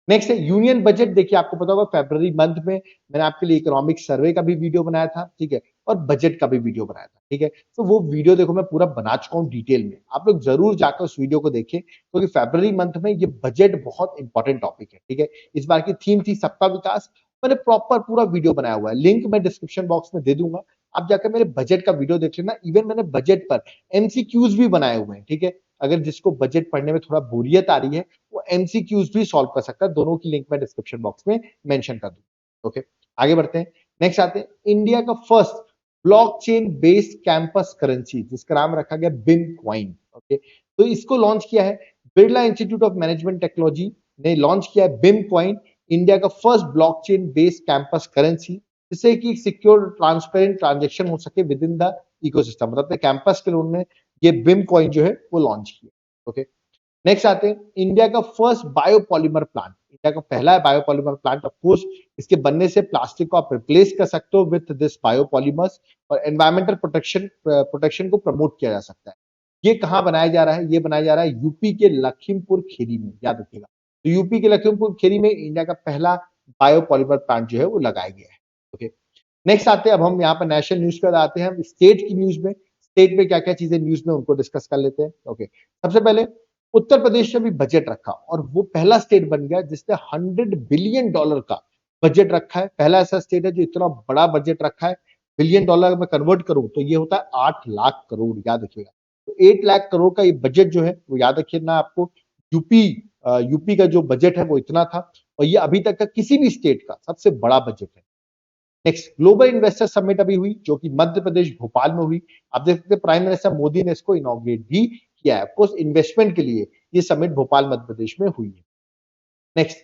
नेक्स्ट है यूनियन बजट। देखिए आपको पता होगा फरवरी मंथ में मैंने आपके लिए इकोनॉमिक सर्वे का भी वीडियो बनाया था, ठीक है, और बजट का भी वीडियो बनाया था, ठीक है। तो वो वीडियो देखो मैं पूरा बना चुका हूँ डिटेल में, आप लोग जरूर जाकर उस वीडियो को देखें क्योंकि फरवरी मंथ में ये बजट बहुत इंपॉर्टेंट टॉपिक है, ठीक है। इस बार की थीम थी सबका विकास, मैंने प्रॉपर पूरा वीडियो बनाया हुआ है, लिंक मैं डिस्क्रिप्शन बॉक्स में दे दूंगा, आप जाकर मेरे बजट का वीडियो देख लेना। इवन मैंने बजट पर एमसीक्यूज भी बनाए हुए हैं, ठीक है। अगर जिसको बजट पढ़ने में थोड़ा बोरियत आ रही है वो एमसीक्यूज भी सॉल्व कर सकता है, दोनों की लिंक मैं डिस्क्रिप्शन बॉक्स में मेंशन कर दूंगा। ओके, आगे बढ़ते हैं। नेक्स्ट आते हैं इंडिया का first blockchain based campus currency जिसका नाम रखा गया बिम क्वाइन। ओके, तो इसको लॉन्च किया है Birla institute of management technology ने लॉन्च किया है बिम क्वाइन, इंडिया का first blockchain based campus currency, जिससे कि सिक्योर ट्रांसपेरेंट ट्रांजेक्शन हो सके विद इन द इकोसिस्टम। मतलब कैंपस के लिए उन्होंने ये बिम कॉइन जो है वो लॉन्च किया। ओके, नेक्स्ट आते हैं इंडिया का फर्स्ट बायोपॉलीमर प्लांट, इंडिया का पहला बायोपॉलीमर प्लांट। ऑफ कोर्स इसके बनने से प्लास्टिक को आप रिप्लेस कर सकते हो विथ दिस बायोपॉलीमर्स और एनवायरमेंटल प्रोटेक्शन को प्रमोट किया जा सकता है। ये कहाँ बनाया जा रहा है? ये बनाया जा रहा है यूपी के लखीमपुर खीरी में, याद रखिएगा। तो यूपी के लखीमपुर खीरी में इंडिया का पहला बायोपॉलीमर प्लांट जो है वो लगाया गया है। ओके, नेक्स्ट आते हैं, अब हम यहाँ पर नेशनल न्यूज पर आते हैं, हम स्टेट की न्यूज में, स्टेट में क्या क्या चीजें न्यूज में उनको डिस्कस कर लेते हैं। ओके, सबसे पहले उत्तर प्रदेश ने भी बजट रखा और वो पहला स्टेट बन गया जिसने $100 बिलियन का बजट रखा है। पहला ऐसा स्टेट है जो इतना बड़ा बजट रखा है। बिलियन डॉलर में कन्वर्ट करूं तो ये होता है 8 लाख करोड़, याद रखिएगा। तो 8 लाख करोड़ का ये बजट जो है वो याद रखिए ना आपको। यूपी यूपी का जो बजट है वो इतना था और ये अभी तक का किसी भी स्टेट का सबसे बड़ा बजट है। नेक्स्ट, ग्लोबल इन्वेस्टर समिट अभी हुई जो कि मध्य प्रदेश भोपाल में हुई। आप देख सकते हैं प्राइम मिनिस्टर मोदी ने इसको इनॉग्रेट भी किया है। ऑफकोर्स इन्वेस्टमेंट के लिए ये समिट भोपाल मध्य प्रदेश में हुई है। Next,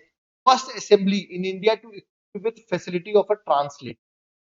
first assembly in India to equip with facility of a translate.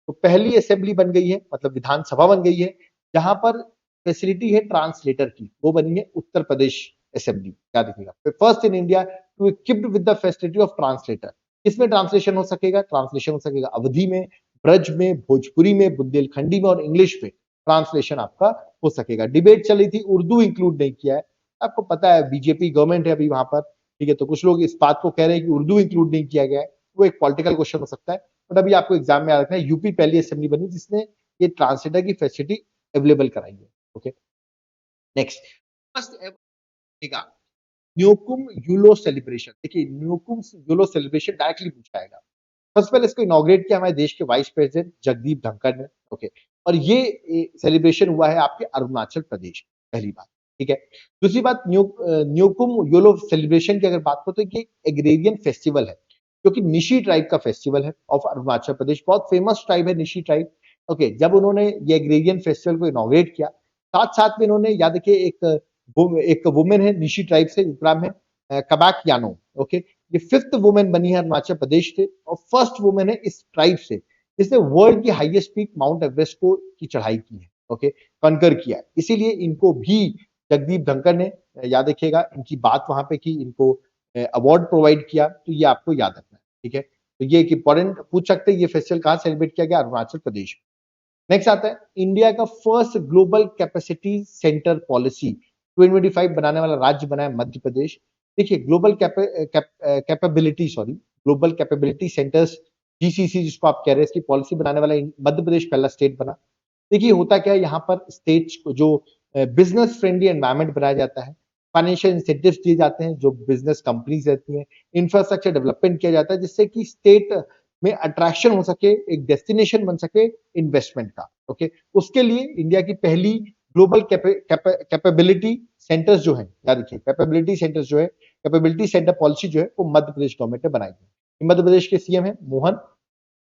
तो पहली असेंबली बन गई है, मतलब विधानसभा बन गई है जहां पर फैसिलिटी है ट्रांसलेटर की, वो बनी है उत्तर प्रदेश असेंबली, याद रखिएगा। First in India to equipped with the facility of translator. किसमें ट्रांसलेशन हो सकेगा? ट्रांसलेशन हो सकेगा अवधी में, ब्रज में, भोजपुरी में, बुंदेलखंडी में और इंग्लिश में ट्रांसलेशन आपका हो सकेगा। डिबेट चली थी, उर्दू इंक्लूड नहीं किया है, आपको पता है बीजेपी गवर्नमेंट है अभी वहां पर, ठीक है। तो कुछ लोग इस बात को कह रहे हैं कि उर्दू इंक्लूड नहीं किया गया है, वो एक पॉलिटिकल क्वेश्चन हो सकता है, बट अभी आपको एग्जाम में याद रखना है यूपी पहली असेंबली बनी जिसने ये ट्रांसलेटर की फैसिलिटी अवेलेबल कराई है। Okay, next, first Nyokum yellow celebration. देखिए न्योकुम यूलो सेलिब्रेशन डायरेक्टली पूछा जाएगा। सबसे पहले इसको इनॉग्रेट किया हमारे देश के वाइस प्रेसिडेंट जगदीप धनखड़ ने। ओके, और ये सेलिब्रेशन हुआ है आपके अरुणाचल प्रदेश, पहली बात, ठीक है। दूसरी बात, न्योकुम योलो सेलिब्रेशन की अगर बात करो तो ये एग्रेरियन फेस्टिवल है जो कि निशी ट्राइब का फेस्टिवल है ऑफ अरुणाचल प्रदेश। बहुत फेमस ट्राइब है निशी ट्राइब। ओके, जब उन्होंने ये एग्रेरियन फेस्टिवल को इनॉग्रेट किया, साथ साथ में इन्होंने याद रखिए एक वुमेन है निशी ट्राइब से, जिसका नाम है कबाक यानो। ओके, ये 5th वुमेन बनी है अरुणाचल प्रदेश से और फर्स्ट वुमेन है इस ट्राइब से जिसने वर्ल्ड की हाईएस्ट पीक माउंट एवरेस्ट को की चढ़ाई की है। ओके, कनकर किया है, इसीलिए इनको भी जगदीप धनखड़ ने, याद रखिएगा, इनकी बात वहां पे की, इनको अवार्ड प्रोवाइड किया, तो ये आपको याद रखना है, ठीक है। तो ये एक इंपॉर्टेंट पूछ सकते हैं, ये फेस्टिवल कहाँ सेलिब्रेट किया गया? अरुणाचल प्रदेश में। नेक्स्ट आता है इंडिया का first global capacity centre policy 2025 बनाने वाला राज्य बना है मध्य प्रदेश। देखिए global capability global capability centres GCC जिसको आप कह रहे हैं, इसकी पॉलिसी बनाने वाला मध्य प्रदेश पहला स्टेट बना। देखिए होता क्या है, यहाँ पर स्टेट्स को जो बिजनेस फ्रेंडली एनवायरनमेंट बनाया जाता है, फाइनेंशियल इंसेंटिव्स दिए जाते हैं जो बिजनेस कंपनीज रहती हैं, इंफ्रास्ट्रक्चर डेवलपमेंट किया जाता है जिससे कि स्टेट में अट्रैक्शन हो सके, एक डेस्टिनेशन बन सके इन्वेस्टमेंट का। ओके, उसके लिए इंडिया की पहली ग्लोबल कैपेबिलिटी सेंटर्स जो है, याद रखिए कैपेबिलिटी सेंटर्स जो है, कैपेबिलिटी सेंटर पॉलिसी जो है वो मध्य प्रदेश गवर्नमेंट ने बनाई है। मध्य प्रदेश के सीएम है मोहन,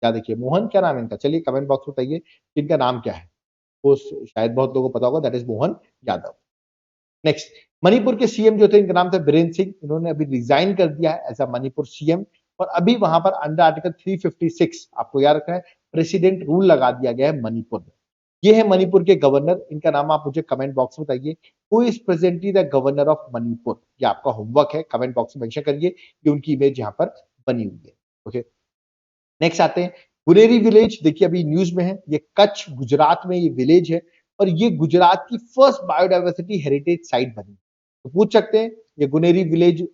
याद रखिए मोहन, क्या नाम है इनका, चलिए कमेंट बॉक्स में बताइए इनका नाम क्या है, वो शायद बहुत लोगों को पता होगा, that is Mohan Yadav. Next, Manipur के सीएम जो थे इनका नाम था बीरेंद्र सिंह, इन्होंने अभी रिजाइन कर दिया है एज अ मणिपुर सीएम, और अभी वहां पर अंडर आर्टिकल 356 आपको याद रखना है प्रेसिडेंट रूल लगा दिया गया है मणिपुर में। ये है मणिपुर के गवर्नर, इनका नाम आप मुझे कमेंट बॉक्स में बताइए, who is presently the governor of Manipur, ये आपका होमवर्क है, कमेंट बॉक्स में मेंशन करिए कि उनकी इमेज यहाँ पर बनी हुई है। ओके, नेक्स्ट आते हैं गुरेरी विलेज, देखिए अभी न्यूज में है, ये कच्छ गुजरात में ये विलेज है, और ये गुजरात की फर्स्ट बायोडाइवर्सिटी हेरिटेज साइट बनी। तो पूछ सकते हैं ये गुनेरी विलेज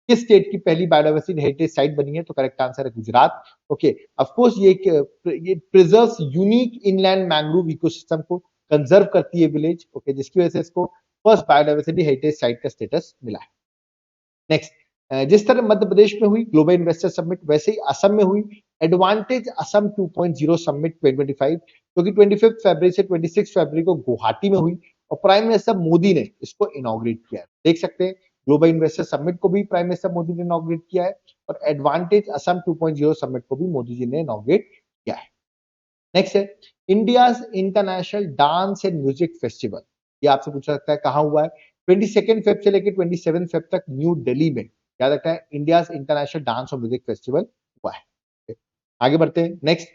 किस स्टेट की पहली बायोडाइवर्सिटी हेरिटेज साइट बनी है, तो करेक्ट आंसर है गुजरात। ओके, ऑफ कोर्स ये preserves unique inland mangrove ecosystem को कंजर्व करती है विलेज, ओके, जिसकी वजह से इसको फर्स्ट बायोडाइवर्सिटी हेरिटेज साइट का स्टेटस मिला है। नेक्स्ट, जिस तरह मध्य प्रदेश में हुई ग्लोबल इन्वेस्टर समिट, वैसे ही असम में हुई एडवांटेज असम 2.0 समिट 2025, जो कि 25 फरवरी से 26 फरवरी को गुवाहाटी में हुई, और प्राइम मिनिस्टर मोदी ने इसको इनॉग्रेट किया है। देख सकते हैं ग्लोबल इन्वेस्टर समिट को भी प्राइम मिनिस्टर मोदी ने इनॉग्रेट किया है, और एडवांटेज असम 2.0 समिट को भी मोदी जी ने इनॉग्रेट किया है। नेक्स्ट है India's international dance and music festival, ये आपसे पूछा सकता है कहाँ हुआ है, 22 फेब से लेकर 27 फेब तक न्यू दिल्ली में, याद रखना है, इंडियाज इंटरनेशनल डांस और म्यूजिक फेस्टिवल हुआ है। आगे बढ़ते हैं। Next,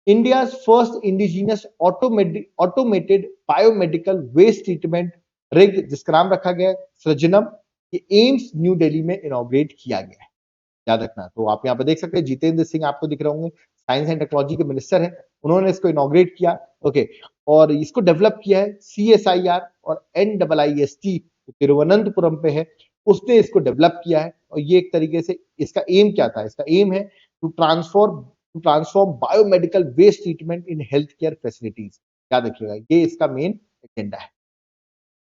India's first indigenous automated biomedical waste treatment rig, जिसका नाम रखा गया है सृजनम, ये एम्स न्यू दिल्ली में इनॉग्रेट किया गया है, याद रखना। तो आप यहाँ पे देख सकते हैं जितेंद्र सिंह आपको दिख रहे होंगे, साइंस एंड टेक्नोलॉजी के मिनिस्टर है, उन्होंने इसको इनॉग्रेट किया। ओके, और इसको डेवलप किया है CSIR और NIIST तिरुवनंतपुरम पे है, उसने इसको डेवलप किया है, और ये एक तरीके से इसका एम क्या था, इसका एम है to transform biomedical waste treatment in health care facilities, याद रखिएगा ये इसका मेन एजेंडा है।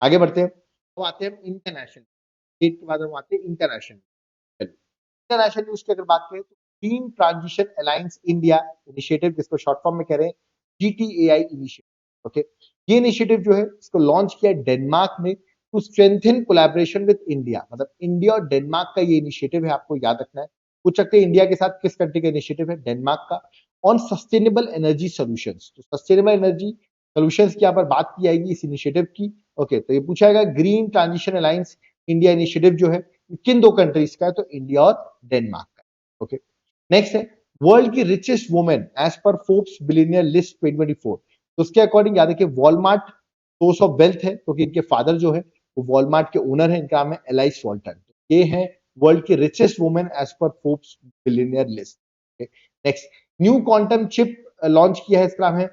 आगे बढ़ते हैं, तो आते हैं इंटरनेशनल, स्टेट के बाद हम आते हैं इंटरनेशनल। इंटरनेशनल न्यूज की अगर बात करें तो green transition alliance India initiative, जिसको शॉर्ट फॉर्म में कह रहे हैं GTAI इनिशिएटिव। ओके, ये इनिशिएटिव जो है इसको लॉन्च किया डेनमार्क में to strengthen collaboration with India, मतलब इंडिया और डेनमार्क का ये इनिशिएटिव है, आपको याद रखना है। पूछ सकते हैं इंडिया के साथ किस कंट्री का इनिशिएटिव है, डेनमार्क का, ऑन सस्टेनेबल एनर्जी सॉल्यूशंस। तो सस्टेनेबल एनर्जी सॉल्यूशंस की यहाँ पर बात की जाएगी इस इनिशिएटिव की। ओके, तो ये पूछा जाएगा green transition alliance India initiative जो है किन दो कंट्रीज का है, तो इंडिया और डेनमार्क का। ओके, नेक्स्ट है वर्ल्ड की रिचेस्ट वुमेन एज पर फोर्ब्स बिलियनियर लिस्ट 2024, तो उसके अकॉर्डिंग याद रखिए वॉलमार्ट सोर्स ऑफ वेल्थ है, क्योंकि इनके फादर जो है वो वॉलमार्ट के ओनर है, इनका नाम है एलाइस वॉल्टन। ये है वर्ल्ड की रिचेस्ट वुमेन एज पर Forbes billionaire list. Next, new quantum chip launch किया है, इसका नाम है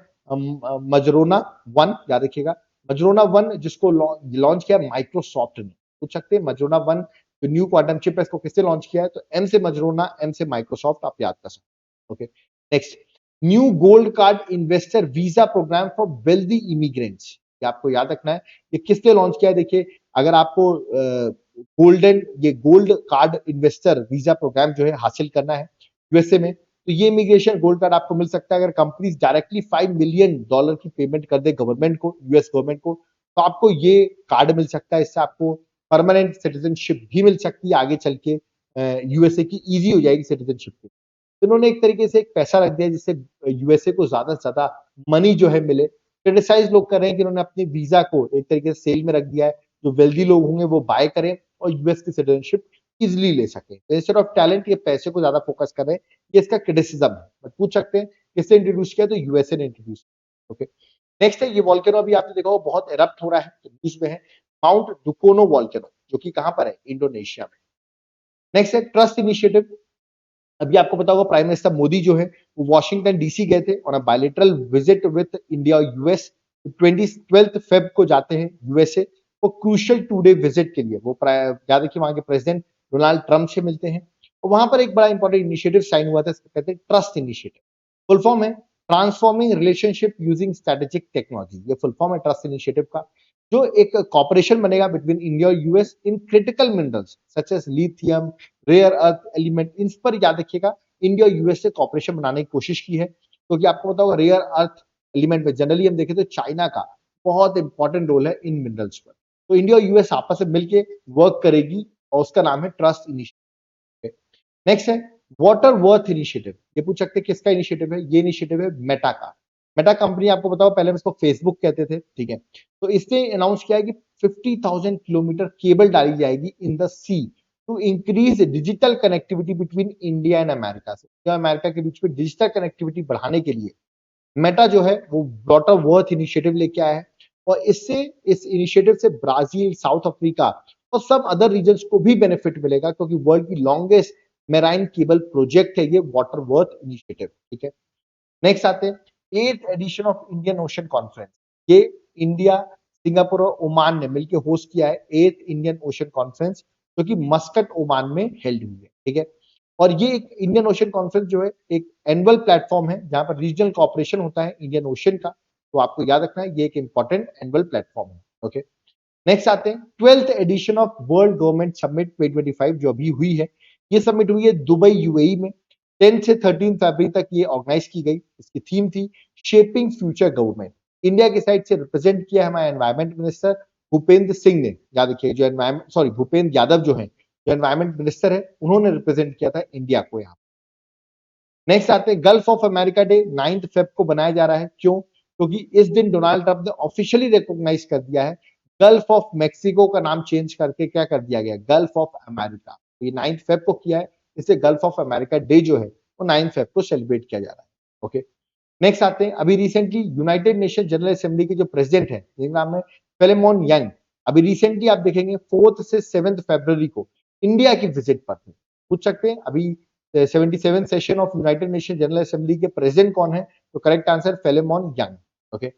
मजरोना 1, याद रखिएगा मजरोना 1, जिसको लॉन्च किया माइक्रोसॉफ्ट ने। पूछ सकते हैं मजरोना 1 जो न्यू क्वांटम चिप है इसको किससे लॉन्च किया है, तो M से मजरोना, M से माइक्रोसॉफ्ट, आप याद कर सकते हैं। Okay, next, new gold card investor visa programme for wealthy immigrants, ये आपको याद रखना है, ये किसने लॉन्च किया है। देखिए अगर आपको ये gold card investor visa programme जो है हासिल करना है USA में, तो ये इमिग्रेशन गोल्ड कार्ड आपको मिल सकता है अगर कंपनीज डायरेक्टली $5 मिलियन की पेमेंट कर दे गवर्नमेंट को, US गवर्नमेंट को, तो आपको ये कार्ड मिल सकता है। इससे आपको परमानेंट सिटीजनशिप भी मिल सकती है आगे चल के, USA की इजी हो जाएगी सिटीजनशिप की। तो इन्होंने एक तरीके से एक पैसा रख दिया जिससे USA को ज्यादा से ज्यादा मनी जो है मिले। क्रिटिसाइज लोग कर रहे हैं कि इन्होंने अपनी वीजा को एक तरीके से सेल में रख दिया है, जो वेल्दी लोग होंगे वो बाय करें और US की सिटीजनशिप इजिली ले सके। तो इंस्टेड ऑफ टैलेंट ये पैसे को ज्यादा फोकस कर रहे हैं, ये इसका क्रिटिसिज्म है। बट पूछ सकते हैं किसने इंट्रोड्यूस किया, तो USA ने इंट्रोड्यूस किया। ओके, नेक्स्ट है ये वॉल्केनो, अभी आपने देखा होगा बहुत एरप्ट हो रहा है, न्यूज में है, माउंट दुकोनो वॉल्केनो, जो कि कहां पर है, इंडोनेशिया में। नेक्स्ट है ट्रस्ट इनिशिएटिव, अभी आपको पता होगा प्राइम मिनिस्टर मोदी जो है वो वॉशिंगटन DC गए थे on a bilateral visit with India और US, 12 फेब को जाते हैं USA, वो क्रूशियल 2 डे विजिट के लिए, वो याद रखिए वहां के प्रेसिडेंट डोनाल्ड ट्रंप से मिलते हैं, और वहां पर एक बड़ा इंपॉर्टेंट इनिशिएटिव साइन हुआ था, कहते हैं ट्रस्ट इनिशिएटिव, फुल फॉर्म है transforming relationship using strategic technology, ये फुल फॉर्म है ट्रस्ट इनिशिएटिव का। जो एक कॉपरेशन बनेगा बिटवीन इंडिया और US in critical minerals such as lithium, rare earth element, इन पर याद रखिएगा इंडिया और यूएस से कॉपरेशन बनाने की कोशिश की है, क्योंकि आपको पता होगा रेयर अर्थ एलिमेंट में जनरली हम देखें तो चाइना का बहुत इंपॉर्टेंट रोल है इन मिनरल्स पर। तो इंडिया और यूएस आपस में मिलकर वर्क करेगी और उसका नाम है ट्रस्ट इनिशिएटिव। नेक्स्ट है वाटर वर्थ इनिशिएटिव। ये पूछ सकते हैं किसका इनिशिएटिव है? ये इनिशिएटिव है मेटा का। मेटा कंपनी आपको बताओ पहले हम इसको फेसबुक कहते थे, ठीक है। तो इसने अनाउंस किया है कि 50,000 किलोमीटर केबल डाली जाएगी in the sea to increase digital connectivity between India and America. से इंडिया अमेरिका के बीच में डिजिटल कनेक्टिविटी बढ़ाने के लिए मेटा जो है वो वाटर वर्थ इनिशिएटिव लेके आया है, और इससे इस इनिशिएटिव से ब्राजील, साउथ अफ्रीका और सब अदर रीजन्स को भी बेनिफिट मिलेगा, क्योंकि वर्ल्ड की लॉन्गेस्ट मेराइन केबल प्रोजेक्ट है ये वाटर वर्थ इनिशिएटिव, ठीक है। नेक्स्ट आते हैं 8th edition of Indian Ocean conference. ये इंडिया, सिंगापुर और ओमान ने मिलकर होस्ट किया है 8th इंडियन ओशन कॉन्फ्रेंस, जो कि मस्कट ओमान में हेल्ड हुई है, ठीक है। और ये एक इंडियन ओशन कॉन्फ्रेंस जो है एक एनुअल प्लेटफॉर्म है जहां पर रीजनल कोऑपरेशन होता है इंडियन ओशन का। तो आपको याद रखना है ये एक इंपॉर्टेंट एनुअल प्लेटफॉर्म है, ओके। नेक्स्ट आते हैं 12th edition of world government summit 2025 जो अभी हुई है। ये समिट हुई है दुबई यूएई में, 10 से 13 फरवरी तक ये ऑर्गेनाइज की गई। इसकी थीम थी शेपिंग फ्यूचर गवर्नमेंट। इंडिया की साइड से रिप्रेजेंट किया हमारे एनवायरमेंट मिनिस्टर भूपेंद्र सिंह ने, याद रखिए जो एनवायरमेंट भूपेंद्र यादव जो है जो एनवायरमेंट मिनिस्टर है, उन्होंने रिप्रेजेंट किया था इंडिया को यहाँ। नेक्स्ट आते हैं gulf of America day 9th Feb को बनाया जा रहा है। क्यों? क्योंकि इस दिन डोनाल्ड ट्रंप ने ऑफिशियली रिकॉग्नाइज कर दिया है गल्फ ऑफ मैक्सिको का नाम चेंज करके क्या कर दिया गया, गल्फ ऑफ अमेरिका। ये 9th फेब को किया है, इससे गल्फ ऑफ अमेरिका डे जो है वो 9th फेब को सेलिब्रेट किया जा रहा है, ओके। नेक्स्ट आते हैं अभी recently United nation general assembly के जो प्रेसिडेंट है जिनका नाम है फिलेमोन यंग, अभी रिसेंटली आप देखेंगे 4th से 7th फरवरी को इंडिया की विजिट पर थे। पूछ सकते हैं अभी 77 session of United nation general assembly के प्रेसिडेंट कौन है? तो correct answer Philemon young, okay.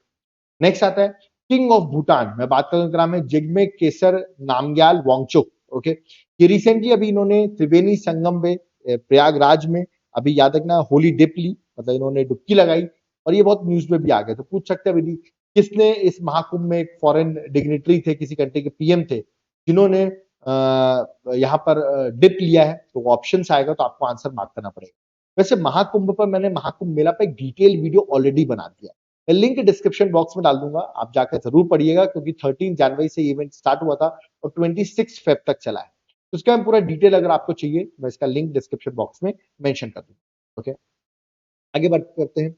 Next आता है किंग ऑफ भूटान, मैं बात करूं नाम है जिग्मे केसर नामग्याल वांगचुक, ओके। ये रिसेंटली अभी इन्होंने त्रिवेणी संगम में प्रयागराज में अभी याद रखना होली डिप ली, मतलब इन्होंने डुबकी लगाई, और ये बहुत न्यूज में भी आ गया। तो पूछ सकते हैं अभी किसने इस महाकुंभ में, एक फॉरेन डिग्निटरी थे, किसी कंट्री के पीएम थे जिन्होंने यहाँ पर डिप लिया है। तो ऑप्शंस आएगा तो आपको आंसर मार्क करना पड़ेगा। वैसे महाकुंभ पर मैंने महाकुंभ मेला पर एक डिटेल वीडियो ऑलरेडी बना दिया, मैं लिंक डिस्क्रिप्शन बॉक्स में डाल दूंगा, आप जाकर जरूर पढ़िएगा, क्योंकि 13 जनवरी से इवेंट स्टार्ट हुआ था और 26 फेब तक चला है। तो उसका पूरा डिटेल अगर आपको चाहिए मैं इसका लिंक डिस्क्रिप्शन बॉक्स में मेंशन कर दूंगा, ओके। आगे बात करते हैं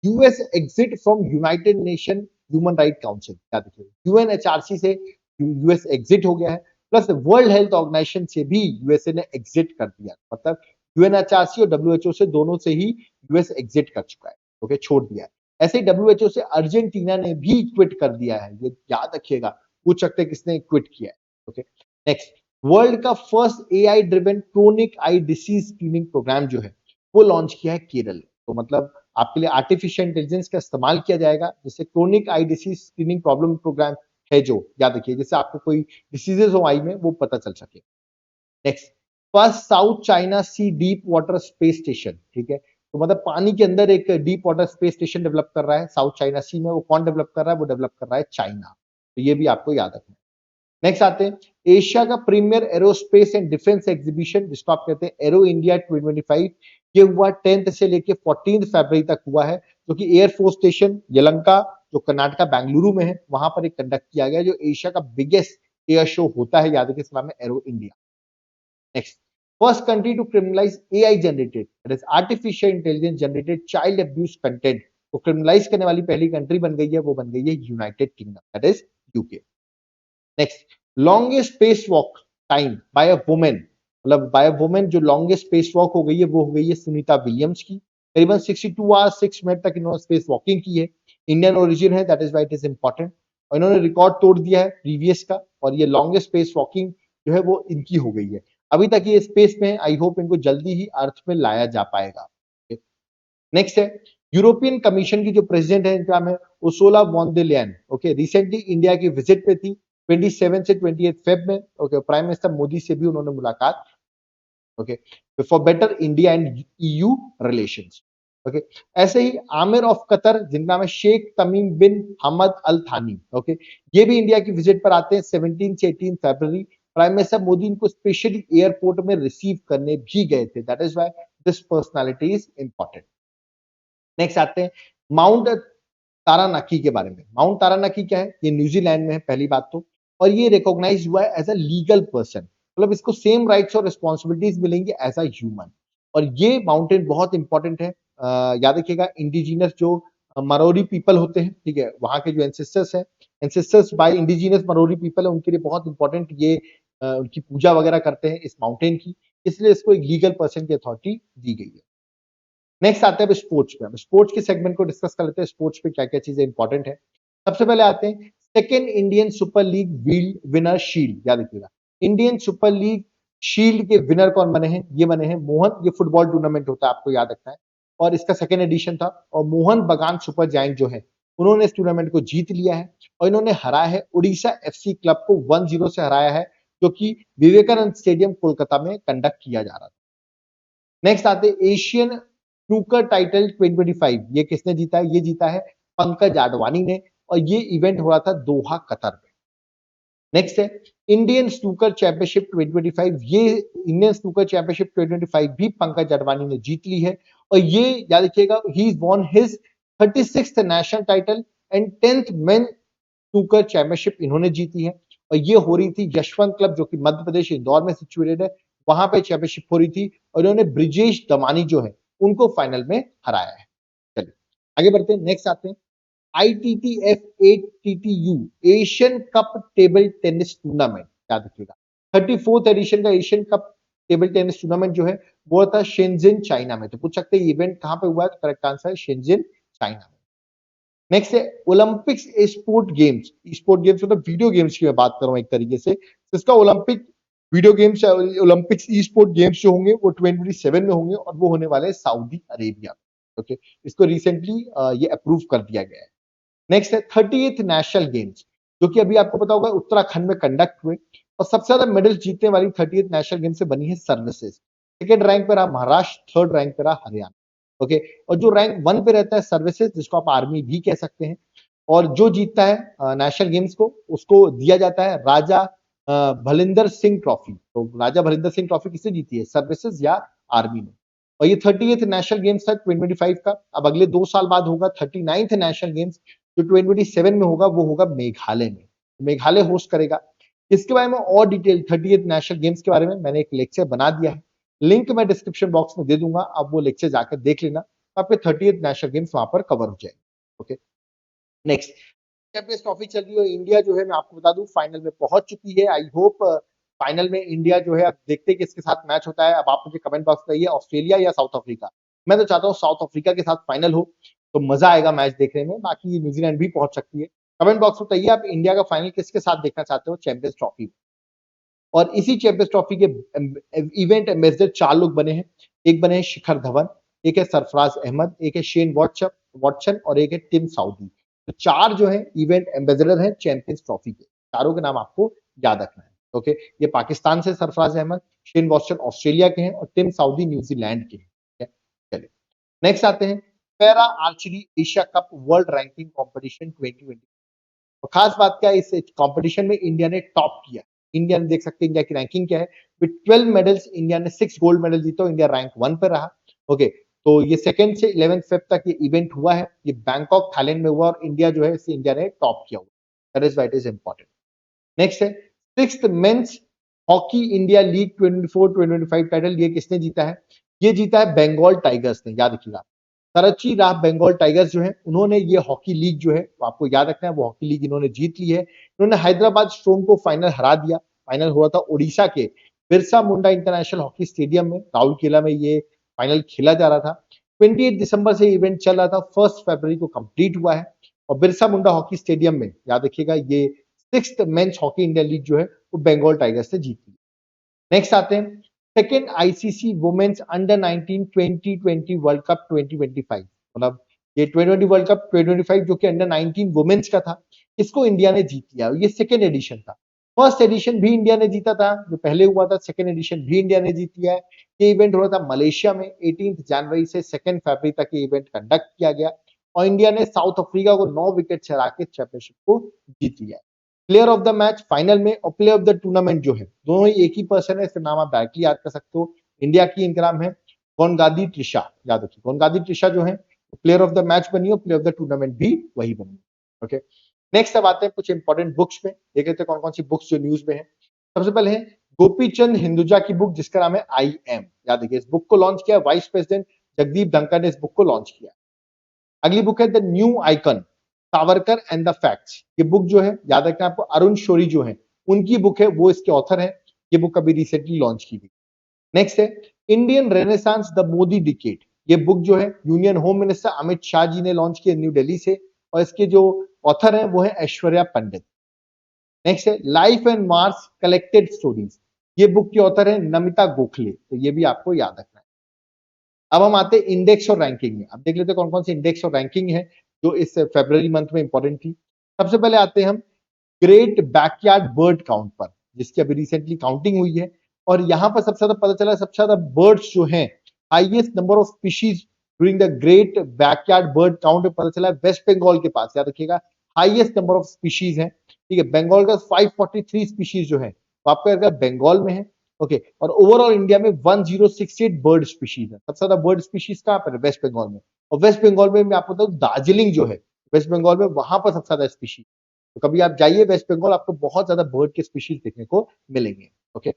US exit from United nation human right council. क्या देखिए यूएनएचआरसी से यूएस एग्जिट हो गया है, प्लस वर्ल्ड हेल्थ ऑर्गेनाइजेशन से भी यूएसए ने एग्जिट कर दिया, मतलब यूएनएचआरसी और डब्ल्यूएचओ से दोनों से ही यूएस एग्जिट कर चुका है, ओके, छोड़ दिया है। ऐसे ही डब्ल्यूएचओ से अर्जेंटीना ने भी क्विट कर दिया है, ये याद रखिएगा, पूछ सकते हैं किसने क्विट किया है, ओके। नेक्स्ट, वर्ल्ड का फर्स्ट एआई ड्रिवन क्रोनिक आई डिसीज स्क्रीनिंग प्रोग्राम जो है वो लॉन्च किया है केरल। तो मतलब आपके लिए आर्टिफिशियल इंटेलिजेंस का इस्तेमाल किया जाएगा, जिससे क्रोनिक आई डिसीज स्क्रीनिंग प्रॉब्लम प्रोग्राम है जो, याद रखिए, जिससे आपको कोई डिसीजेस हो आई में वो पता चल सके। नेक्स्ट, फर्स्ट साउथ चाइना सी डीप वाटर स्पेस स्टेशन, ठीक है। तो मतलब पानी के अंदर एक deep water space station develop कर रहा है साउथ चाइना सी में। वो कौन डेवलप कर रहा है? वो डेवलप कर रहा है चाइना। तो ये भी आपको याद रखना है। नेक्स्ट आते हैं एशिया का premier aerospace and defence exhibition, जिसको आप कहते हैं एरो इंडिया 2025। ये हुआ 10th से लेके 14th फरवरी तक हुआ है, जो कि एयरफोर्स स्टेशन यलंका जो कर्नाटका बेंगलुरु में है वहां पर एक कंडक्ट किया गया, जो एशिया का बिगेस्ट एयर शो होता है, याद रखिए इसका नाम है arrow India. Next, first country to criminalize AI generated, that is artificial intelligence generated child abuse content को क्रिमिनलाइज करने वाली पहली कंट्री बन गई है, वो बन गई है United Kingdom, that is UK. Next, longest space walk time by a woman, मतलब बाय अ वुमेन जो लॉन्गेस्ट स्पेस वॉक हो गई है वो हो गई है सुनीता विलियम्स की। करीबन 62 आवर्स 6 मिनट तक इन्होंने स्पेस वॉकिंग की है। इंडियन ओरिजिन है, that is why it is important. और इन्होंने रिकॉर्ड तोड़ दिया है प्रीवियस का, और ये लॉन्गेस्ट स्पेस वॉकिंग जो है वो इनकी हो गई है। अभी तक ये स्पेस में, आई होप इनको जल्दी ही अर्थ में लाया जा पाएगा। नेक्स्ट है यूरोपियन कमीशन की जो प्रेसिडेंट है इनका नाम है Ursula von der Leyen, okay. Recently India की विजिट पे थी 27 से 28 फेब में, ओके। प्राइम मिनिस्टर मोदी से भी उन्होंने मुलाकात, okay, for better India and EU relations, okay. ऐसे ही आमिर ऑफ कतर, जिनका नाम है शेख तमीम बिन हमद अल थानी, ओके, ये भी इंडिया की विजिट पर आते हैं 17 से 18 फरवरी। प्राइम मिनिस्टर मोदी इनको स्पेशली एयरपोर्ट में रिसीव करने भी गए थे। That is why this personality is important. Next आते हैं माउंट तारानाकी के बारे में। माउंट तारानाकी क्या है? ये न्यूजीलैंड में है पहली बात तो, और ये रिकॉग्नाइज हुआ है एज अ लीगल पर्सन, मतलब इसको सेम राइट्स और रिस्पॉन्सिबिलिटीज मिलेंगी एज अ ह्यूमन। और ये माउंटेन बहुत इंपॉर्टेंट है। याद रखिएगा, इंडिजिनस जो मरोरी पीपल होते हैं, ठीक है, वहां के जो एंसेस्टर्स हैं, एंसेस्टर्स बाय इंडिजिनस मरोरी पीपल है, उनके लिए बहुत इंपॉर्टेंट ये उनकी पूजा वगैरह करते हैं इस माउंटेन की, इसलिए इसको एक लीगल पर्सन की अथॉरिटी दी गई है। नेक्स्ट आते हैं स्पोर्ट्स पे। स्पोर्ट्स के सेगमेंट को डिस्कस कर लेते हैं, स्पोर्ट्स पे क्या क्या चीजें इंपॉर्टेंट है। सबसे पहले आते हैं second Indian super league winner shield. याद रखिएगा, इंडियन सुपर लीग शील्ड के विनर कौन बने हैं? ये बने हैं मोहन, ये फुटबॉल टूर्नामेंट होता है, आपको याद रखना है, और इसका सेकेंड एडिशन था। और मोहन बगान सुपर जायंट जो है, उन्होंने इस टूर्नामेंट को जीत लिया है और इन्होंने हराया है उड़ीसा एफसी क्लब को 1-0 से हराया है, जो कि विवेकानंद स्टेडियम कोलकाता में कंडक्ट किया जा रहा था। नेक्स्ट आते हैं एशियन स्नूकर टाइटल 2025। ये किसने जीता है? ये जीता है पंकज आडवाणी ने, और ये इवेंट हो रहा था दोहा कतर में। नेक्स्ट है इंडियन स्नूकर चैंपियनशिप 2025। ये इंडियन स्नूकर चैंपियनशिप 2025 भी पंकज आडवाणी ने जीत ली है, और ये याद रखिएगा, he won his 36th national title and 10th men snooker championship इन्होंने जीती है। और ये हो रही थी यशवंत क्लब, जो कि मध्य प्रदेश इंदौर में सिचुएटेड है, वहां पे चैंपियनशिप हो रही थी, और इन्होंने ब्रिजेश दमानी जो है उनको फाइनल में हराया है। चलिए आगे बढ़ते हैं। नेक्स्ट आते हैं ITTF 8TTU Asian cup table tennis tournament. याद रखिएगा, 34th एडिशन का Asian cup table tennis tournament जो है वो था शेंजिन चाइना में। तो पूछ सकते हैं इवेंट कहां पे हुआ है? तो करेक्ट आंसर है शेंजिन चाइना में। नेक्स्ट है Olympics sport games. Sport games मतलब वीडियो गेम्स की मैं बात कर रहा हूं एक तरीके से, तो इसका ओलंपिक वीडियो गेम्स, ओलंपिक्स ई स्पोर्ट गेम्स जो होंगे वो 2027 में होंगे, और वो होने वाले हैं सऊदी अरेबिया में। ओके, इसको रिसेंटली ये अप्रूव कर दिया गया है। नेक्स्ट है 30th नेशनल गेम्स, जो कि अभी आपको पता होगा उत्तराखंड में कंडक्ट हुए, और सबसे ज्यादा मेडल जीतने वाली 30th नेशनल गेम्स से बनी है सर्विसेज। सेकेंड रैंक पर रहा महाराष्ट्र, थर्ड रैंक पर रहा हरियाणा। ओके, और जो रैंक 1 पे रहता है सर्विसेज, जिसको आप आर्मी भी कह सकते हैं, और जो जीतता है नेशनल गेम्स को, उसको दिया जाता है राजा भलिंदर सिंह ट्रॉफी। तो राजा भलिंदर सिंह ट्रॉफी किसने जीती है? सर्विसेज या आर्मी ने। और ये 30th नेशनल गेम्स था 2025 का। अब अगले 2 साल बाद होगा 39th नेशनल गेम्स, जो 2027 में होगा, वो होगा मेघालय में। मेघालय होस्ट करेगा। इसके बारे में और डिटेल 30th नेशनल गेम्स के बारे में मैंने एक लेक्चर बना दिया है, लिंक मैं डिस्क्रिप्शन बॉक्स में दे दूंगा, आप वो लेक्चर जाकर देख लेना, आपके 30th नेशनल गेम्स वहां पर कवर हो जाएंगे। ओके, नेक्स्ट चैंपियंस ट्रॉफी चल रही है, इंडिया जो है मैं आपको बता दूं फाइनल में पहुंच चुकी है। आई होप फाइनल में इंडिया जो है, अब देखते हैं किसके साथ मैच होता है। अब आप मुझे कमेंट बॉक्स में बताइए, ऑस्ट्रेलिया या साउथ अफ्रीका। मैं तो चाहता हूँ साउथ अफ्रीका के साथ फाइनल हो, तो मजा आएगा मैच देखने में। बाकी न्यूजीलैंड भी पहुंच सकती है। कमेंट बॉक्स में बताइए आप इंडिया का फाइनल किसके साथ देखना चाहते हो चैंपियंस ट्रॉफी। और इसी चैंपियंस ट्रॉफी के इवेंट एम्बेसडर 4 लोग बने हैं। एक बने हैं शिखर धवन, एक है सरफराज अहमद, एक है शेन वॉटसन, और एक है टिम साउदी। तो 4 जो है इवेंट एम्बेसडर हैं चैंपियंस ट्रॉफी के। चारों के नाम आपको याद रखना है। ओके, ये पाकिस्तान से Sarfaraz Ahmed, Shane Watson Australia के हैं, और टिम साउदी न्यूजीलैंड के हैं। चलिए नेक्स्ट आते हैं para archery Asia cup world ranking competition 2020। और खास बात क्या है, इस कंपटीशन में इंडिया ने टॉप किया। इंडिया ने देख सकते हैं इंडिया की रैंकिंग क्या है, विद 12 मेडल्स इंडिया ने 6 गोल्ड मेडल जीते, इंडिया रैंक 1 पे रहा। ओके, तो ये 2 से 11 फेब तक ये इवेंट हुआ है, ये बैंकॉक थाईलैंड में हुआ, और इंडिया जो है इसे इंडिया ने टॉप किया हुआ। That is why it is important. Next है 6th men's hockey India league 24-2025 title, ये किसने जीता है? ये जीता है बंगाल टाइगर्स ने। याद रखिएगा, कराची राह बंगाल टाइगर्स जो है, उन्होंने ये हॉकी लीग जो है, तो आपको याद रखना है, वो हॉकी लीग इन्होंने जीत ली है। इन्होंने हैदराबाद स्टोम को फाइनल हरा दिया। फाइनल हुआ था उड़ीसा के Birsa Munda international hockey stadium में, राउरकेला में ये फाइनल खेला जा रहा था। 28 दिसंबर से इवेंट चल रहा था, 1 फरवरी को कंप्लीट हुआ है, और बिरसा मुंडा हॉकी स्टेडियम में, याद रखिएगा, ये 6th men's hockey India league जो है वो बंगाल टाइगर्स ने जीती। नेक्स्ट आते हैं second ICC women's under 19 2020 world cup 2025। मतलब ये 2020 वर्ल्ड कप 2025 जो कि अंडर 19 वुमेन्स का था, इसको इंडिया ने जीत लिया। ये सेकेंड एडिशन था। फर्स्ट एडिशन भी इंडिया ने जीता था, जो पहले हुआ था, सेकंड एडिशन भी इंडिया ने जीत लिया है। ये इवेंट हो रहा था मलेशिया में, 18 जनवरी से 2 फरवरी तक ये इवेंट कंडक्ट किया गया और इंडिया ने साउथ अफ्रीका को 9 विकेट से हरा के चैंपियनशिप को जीत लिया है। Player of the match final में और प्लेयर ऑफ द टूर्नामेंट जो है, दोनों ही एक ही पर्सन है, इसका नाम आप डायरेक्टली याद कर सकते हो। इंडिया की इनका नाम है गोनगादी त्रिशा, याद रखिए गोनगादी त्रिशा जो है प्लेयर ऑफ द मैच बनी और प्लेयर ऑफ द टूर्नामेंट भी वही बनी। ओके, नेक्स्ट अब आते हैं कुछ इंपॉर्टेंट बुक्स में, देख लेते हैं कौन कौन सी बुक्स जो न्यूज में है। सबसे पहले है गोपीचंद हिंदुजा की बुक जिसका नाम है आई एम, याद रखिए इस बुक को लॉन्च किया वाइस प्रेसिडेंट जगदीप धनखड़ ने इस बुक को लॉन्च किया। अगली बुक है the new icon Savarkar and the facts, ये बुक जो है याद रखना आपको अरुण शोरी जो है उनकी बुक है, वो इसके ऑथर है। ये बुक अभी रिसेंटली लॉन्च की गई। नेक्स्ट है Indian renaissance the Modi decade, ये बुक जो है union home minister Amit Shah ji ने लॉन्च की न्यू दिल्ली से और इसके जो ऑथर है वो है ऐश्वर्या पंडित। नेक्स्ट है life and Mars collected stories, ये बुक की ऑथर है नमिता गोखले, तो ये भी आपको याद रखना है। अब हम आते हैं इंडेक्स और रैंकिंग में, अब देख लेते हैं कौन कौन सी इंडेक्स और रैंकिंग है जो इस फरवरी मंथ में इंपॉर्टेंट थी। सबसे पहले आते हैं हम ग्रेट बैकयार्ड बर्ड काउंट पर, जिसकी अभी रिसेंटली काउंटिंग हुई है और यहाँ पर सबसे ज्यादा पता चला सबसे ज्यादा बर्ड्स जो हैं, highest number of species during the great backyard bird count में पता चला वेस्ट बंगाल के पास, याद रखिएगा हाईएस्ट नंबर ऑफ स्पीशीज है। ठीक है, बंगाल का 543 स्पीशीज जो है वो आपका बंगाल में है। ओके, और ओवरऑल इंडिया में 1068 बर्ड स्पीशीज है। सबसे ज्यादा बर्ड स्पीशीज कहाँ पर है? वेस्ट बंगाल में। और वेस्ट बंगाल में मैं आपको बताऊं दार्जिलिंग जो है वेस्ट बंगाल में, वहां पर सबसे ज्यादा स्पीशीज। तो कभी आप जाइए वेस्ट बंगाल, आपको बहुत ज्यादा बर्ड के स्पीशीज देखने को मिलेंगे। ओके,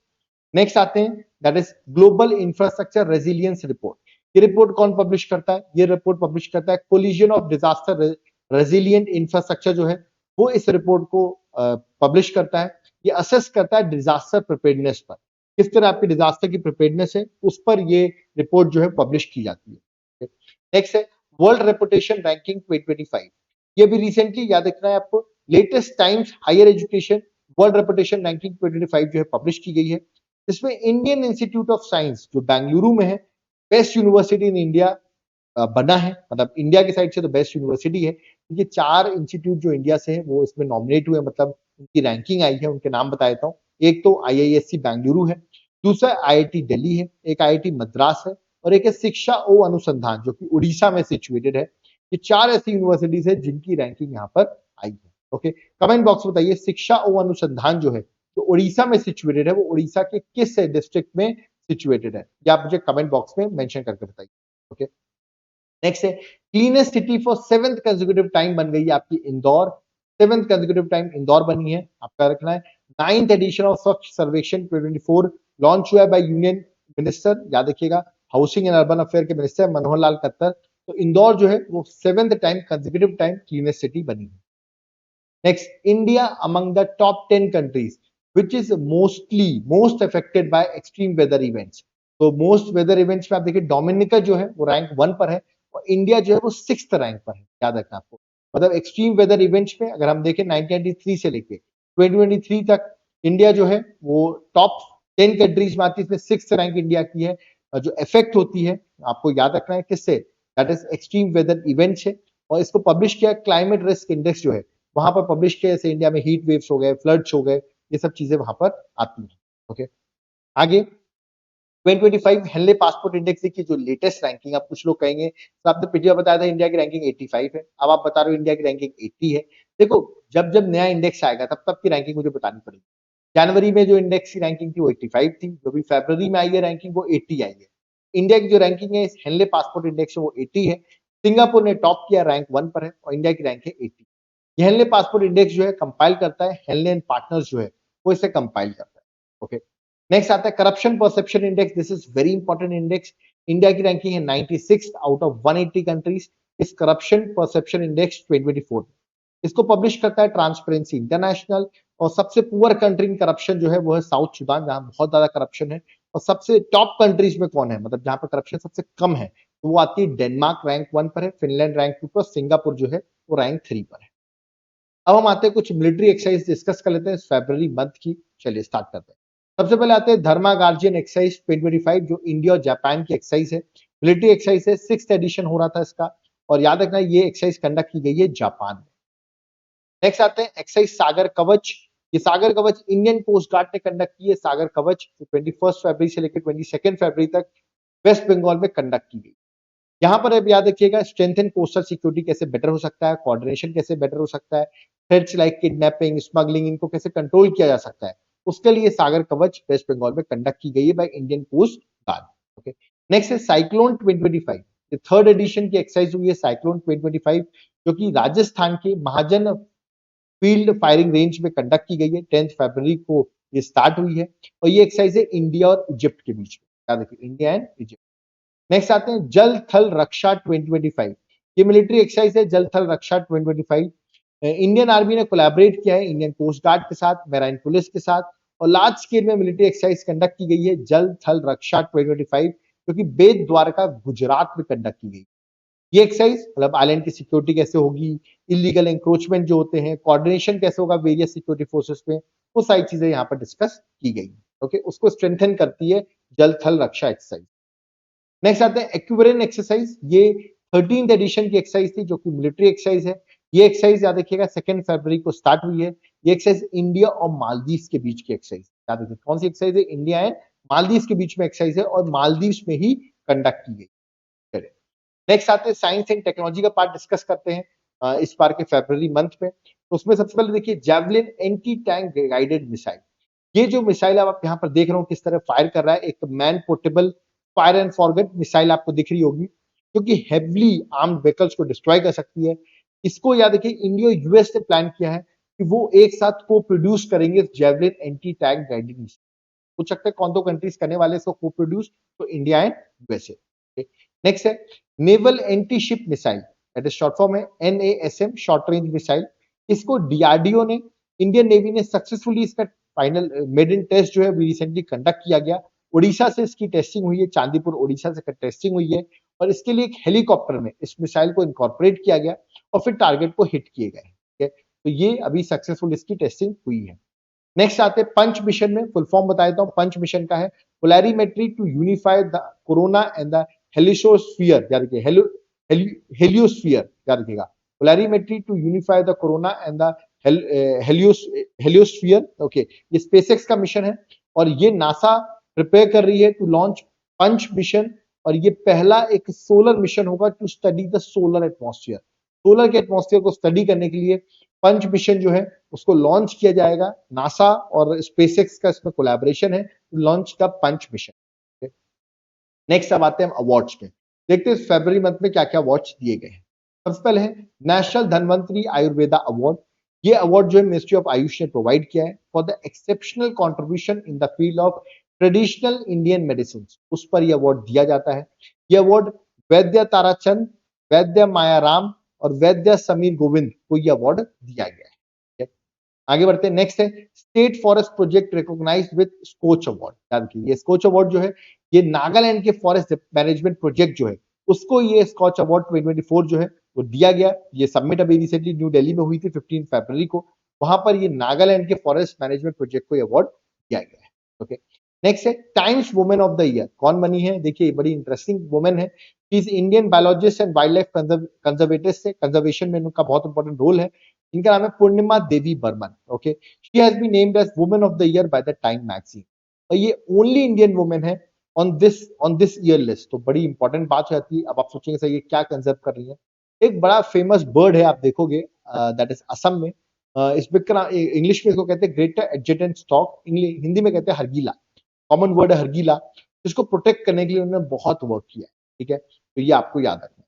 नेक्स्ट आते हैं that is global infrastructure resilience report. ये रिपोर्ट कौन पब्लिश करता है? ये रिपोर्ट पब्लिश करता है collision of disaster resilient infrastructure जो है वो इस रिपोर्ट को पब्लिश करता है। ये असेस करता है डिजास्टर प्रिपेयर्डनेस पर, किस तरह आपकी डिजास्टर की प्रिपेयर्डनेस है उस पर ये रिपोर्ट जो है पब्लिश की जाती है। नेक्स्ट है वर्ल्ड रेपुटेशन रैंकिंग 2025, ये भी रिसेंटली याद रखना है आपको, latest Times higher education world reputation ranking 2025 जो है पब्लिश की गई है। इसमें इंडियन इंस्टीट्यूट ऑफ साइंस जो बेंगलुरु में है बेस्ट यूनिवर्सिटी इन इंडिया बना है, मतलब इंडिया की साइड से तो बेस्ट यूनिवर्सिटी है। ये 4 इंस्टीट्यूट जो इंडिया से है वो इसमें नॉमिनेट हुए, मतलब उनकी रैंकिंग आई है, उनके नाम बता देता हूँ। एक तो आईआईएससी बेंगलुरु है, दूसरा आईआईटी दिल्ली है, एक आईआईटी मद्रास है और एक है शिक्षा ओ अनुसंधान जो कि उड़ीसा में सिचुएटेड है। ये 4 ऐसी यूनिवर्सिटीज है जिनकी रैंकिंग यहाँ पर आई है। ओके, कमेंट बॉक्स में बताइए शिक्षा ओ अनुसंधान जो है जो उड़ीसा में सिचुएटेड है वो उड़ीसा के किस डिस्ट्रिक्ट में सिचुएटेड है, या आप मुझे कमेंट बॉक्स में मेंशन करके बताइए। ओके, नेक्स्ट है cleanest city for 7th consecutive time बन गई है आपकी Indore. 7th consecutive time Indore बनी है, आपका रखना है। 9th एडिशन ऑफ स्वच्छ सर्वेक्षण 2024 लॉन्च हुआ है बाय यूनियन मिनिस्टर, याद रखिएगा हाउसिंग एंड अर्बन अफेयर के मिनिस्टर मनोहर लाल खट्टर। तो इंदौर जो है वो 7th time consecutive time cleanest city बनी है। Next, India among the top 10 countries which is most affected by extreme weather events. तो मोस्ट वेदर इवेंट्स में आप देखिए डोमिनिका जो है वो रैंक 1 पर है और इंडिया जो है वो 6th रैंक पर है, याद रखना आपको। मतलब एक्सट्रीम वेदर इवेंट्स में अगर हम देखें 1993 से लेके 2023 तक इंडिया जो है वो टॉप 10 कंट्रीज में आती है, इसमें 6th रैंक इंडिया की है। और जो इफेक्ट होती है आपको याद रखना है किससे, that is extreme weather events है। और इसको पब्लिश किया क्लाइमेट रिस्क इंडेक्स जो है वहां पर पब्लिश किया, जैसे इंडिया में हीट वेव्स हो गए, फ्लड्स हो गए, ये सब चीजें वहां पर आती हैं। ओके, आगे 2025 हेनले पासपोर्ट इंडेक्स की जो लेटेस्ट रैंकिंग, आप कुछ लोग कहेंगे तो आपने पिछली बार बताया था इंडिया की रैंकिंग 85 है, अब आप बता रहे हो इंडिया की रैंकिंग 80 है। देखो जब जब नया इंडेक्स आएगा तब तब की रैंकिंग मुझे बतानी पड़ेगी। जनवरी में जो इंडेक्स की रैंकिंग थी वो 85 थी, जो भी फरवरी में आई है रैंकिंग वो 80 आई है। इंडिया की जो रैंकिंग है इस हेनले पासपोर्ट इंडेक्स में वो 80 है। सिंगापुर ने टॉप किया, रैंक 1 पर है और इंडिया की रैंक है 80। ये हेनले पासपोर्ट इंडेक्स जो है कंपाइल करता है हेनले एंड पार्टनर्स जो है वो इसे कंपाइल करता है। ओके, नेक्स्ट आता है corruption perception index, this is very important index. India की रैंकिंग है 96 आउट ऑफ 180 कंट्रीज इस करप्शन परसेप्शन इंडेक्स 2024। इसको पब्लिश करता है ट्रांसपेरेंसी इंटरनेशनल। और सबसे पुअर कंट्री इन करप्शन जो है वो है साउथ सुडान, जहां बहुत ज्यादा करप्शन है। और सबसे टॉप कंट्रीज में कौन है, मतलब जहां पर करप्शन सबसे कम है, तो वो आती है डेनमार्क रैंक 1 पर है, फिनलैंड रैंक 2 पर, सिंगापुर जो है वो रैंक 3 पर है। अब हम आते हैं कुछ मिलिट्री एक्सरसाइज डिस्कस कर लेते हैं फरवरी मंथ की। चलिए स्टार्ट करते हैं। सबसे पहले आते हैं धर्मा गार्जियन एक्सरसाइज 2025 जो इंडिया और जापान की एक्सरसाइज है, मिलिट्री एक्सरसाइज है, 6th एडिशन हो रहा था इसका। और याद रखना ये एक्सरसाइज कंडक्ट की गई है जापान में। नेक्स्ट आते हैं एक्सरसाइज सागर कवच ये सागर कवच इंडियन कोस्ट गार्ड ने कंडक्ट की है। सागर कवच 21 फरवरी से लेकर 22 फरवरी तक वेस्ट बंगाल में कंडक्ट की गई। यहाँ पर अब याद रखिएगा, स्ट्रेंथन कोस्टल सिक्योरिटी कैसे बेटर हो सकता है, कोऑर्डिनेशन कैसे बेटर हो सकता है, थ्रेट्स लाइक किडनैपिंग, स्मगलिंग, इनको कैसे कंट्रोल किया जा सकता है, उसके लिए सागर कवच वेस्ट बंगाल में कंडक्ट की गई है by Indian Coast Guard. Okay, next है साइक्लोन 2025। ये थर्ड एडिशन की एक्सरसाइज हुई है साइक्लोन 2025, जो कि राजस्थान के महाजन फील्ड फायरिंग रेंज में कंडक्ट की गई है। 10 फरवरी को ये स्टार्ट हुई है और ये एक्सरसाइज है इंडिया और इजिप्ट के बीच में। याद रखिए, इंडिया एंड इजिप्ट। नेक्स्ट आते हैं जल थल रक्षा 2025। ये मिलिट्री एक्सरसाइज है जल थल रक्षा 2025। इंडियन आर्मी ने कोलैबोरेट किया है इंडियन कोस्ट गार्ड के साथ, मैराइन पुलिस के साथ, और लार्ज स्केल में मिलिट्री एक्सरसाइज कंडक्ट की गई है जल थल रक्षा 2025, जो कि बेट द्वारका गुजरात में कंडक्ट की गई। ये एक्सरसाइज मतलब आइलैंड की सिक्योरिटी कैसे होगी, इलीगल एंक्रोचमेंट जो होते हैं, कोऑर्डिनेशन कैसे होगा वेरियस सिक्योरिटी फोर्सेस में, वो सारी चीजें यहाँ पर डिस्कस की गई। ओके, उसको स्ट्रेंथन करती है जल थल रक्षा एक्सरसाइज। नेक्स्ट आते हैं एक्विवेलेंट एक्सरसाइज। ये 13th एडिशन की एक्सरसाइज थी, जो कि मिलिट्री एक्सरसाइज है। ये एक्सरसाइज याद रखिएगा 2 फरवरी को स्टार्ट हुई है। ये एक्सरसाइज इंडिया और मालदीव के बीच की एक्सरसाइज। याद रखिए कौन सी एक्सरसाइज है, इंडिया एंड मालदीव के बीच में एक्सरसाइज है और मालदीव में ही कंडक्ट की गई। नेक्स्ट आते हैं साइंस एंड टेक्नोलॉजी का पार्ट डिस्कस करते हैं इस बार के फरवरी मंथ में। तो उसमें सबसे पहले देखिए javelin anti tank guided missile. ये जो मिसाइल आप यहाँ पर देख रहे हो किस तरह फायर कर रहा है, एक man portable fire and forget missile आपको दिख रही होगी, जो कि हेवली आर्म्ड व्हीकल्स को डिस्ट्रॉय कर सकती है। इसको याद रखिए इंडिया और यूएस ने प्लान किया है कि वो एक साथ को प्रोड्यूस करेंगे javelin anti tank guided missile. पूछ सकते हैं कौन दो कंट्रीज करने वाले इसको को प्रोड्यूस, तो इंडिया एंड यूएसए। नेक्स्ट है naval anti ship missile, that is short form है NASM, शॉर्ट रेंज मिसाइल। इसको डीआरडीओ ने, इंडियन नेवी ने सक्सेसफुली इसका फाइनल मेडन टेस्ट जो है अभी रिसेंटली कंडक्ट किया गया। उड़ीसा से इसकी टेस्टिंग हुई है, चांदीपुर उड़ीसा से टेस्टिंग हुई है, और इसके लिए एक हेलीकॉप्टर में इस मिसाइल को इनकॉर्पोरेट किया गया और फिर टारगेट को हिट किए गए। ठीक है, तो ये अभी सक्सेसफुल इसकी टेस्टिंग हुई है। नेक्स्ट आते हैं पंच मिशन में, फुल फॉर्म बता देता हूं। पंच मिशन का है polarimetry to unify the corona and the heliosphere. याद रखिए हेलियोस्फीयर, याद रखिएगा polarimetry to unify the corona and the heliosphere. Okay, ये स्पेसएक्स का मिशन है और ये नासा प्रिपेयर कर रही है टू लॉन्च पंच मिशन, और ये पहला एक सोलर मिशन होगा to study the solar atmosphere. Solar के एटमॉस्फेयर को स्टडी करने के लिए पंच मिशन जो है उसको लॉन्च किया जाएगा। नासा और स्पेसएक्स का इसमें कोलैबोरेशन है to launch the punch mission. Next अब आते हैं अवार्ड्स पे, देखते हैं फरवरी मंथ में क्या क्या अवार्ड्स दिए गए हैं। सबसे पहले है नेशनल धनवंतरी आयुर्वेदा अवार्ड। ये अवार्ड जो है मिनिस्ट्री ऑफ आयुष ने प्रोवाइड किया है for the exceptional contribution in the field of traditional Indian medicine, उस पर यह अवार्ड दिया जाता है। यह अवार्ड वैद्य ताराचंद, वैद्य मायाराम और वैद्य समीर गोविंद को यह अवार्ड दिया गया है। ठीक है? आगे बढ़ते हैं। नेक्स्ट है state forest project recognised with Skoch award. याद रखिए ये स्कोच अवार्ड जो है ये नागालैंड के फॉरेस्ट मैनेजमेंट प्रोजेक्ट जो है उसको ये स्कॉच अवार्ड 2024 जो है वो दिया गया। ये सबमिट अभी रिसेंटली न्यू दिल्ली में हुई थी 15 फरवरी को। वहां पर ये नागालैंड के फॉरेस्ट मैनेजमेंट प्रोजेक्ट को ये अवार्ड दिया गया है। ओके, नेक्स्ट है Times women of the year. कौन बनी है, देखिए बड़ी इंटरेस्टिंग वुमेन है। Is Indian biologist and wild life conservationist से कंजर्वेशन में इनका बहुत इंपॉर्टेंट रोल है। इनका नाम है Purnima Devi Barman. Okay, she has been named as women of the year by the Time magazine, और ये ओनली इंडियन वुमेन है ऑन दिस ईयर लिस्ट। तो बड़ी इंपॉर्टेंट बात हो जाती है। अब आप सोचेंगे सर ये क्या कंजर्व कर रही है। एक बड़ा फेमस बर्ड है, आप देखोगे दैट इज असम में। इस इंग्लिश में इसको कहते हैं ग्रेटर एडजेटेंट स्टॉक, हिंदी में कहते हैं हरगीला। कॉमन वर्ड है हरगीला, जिसको प्रोटेक्ट करने के लिए उन्होंने बहुत वर्क किया है। ठीक है, तो ये आपको याद रखना है।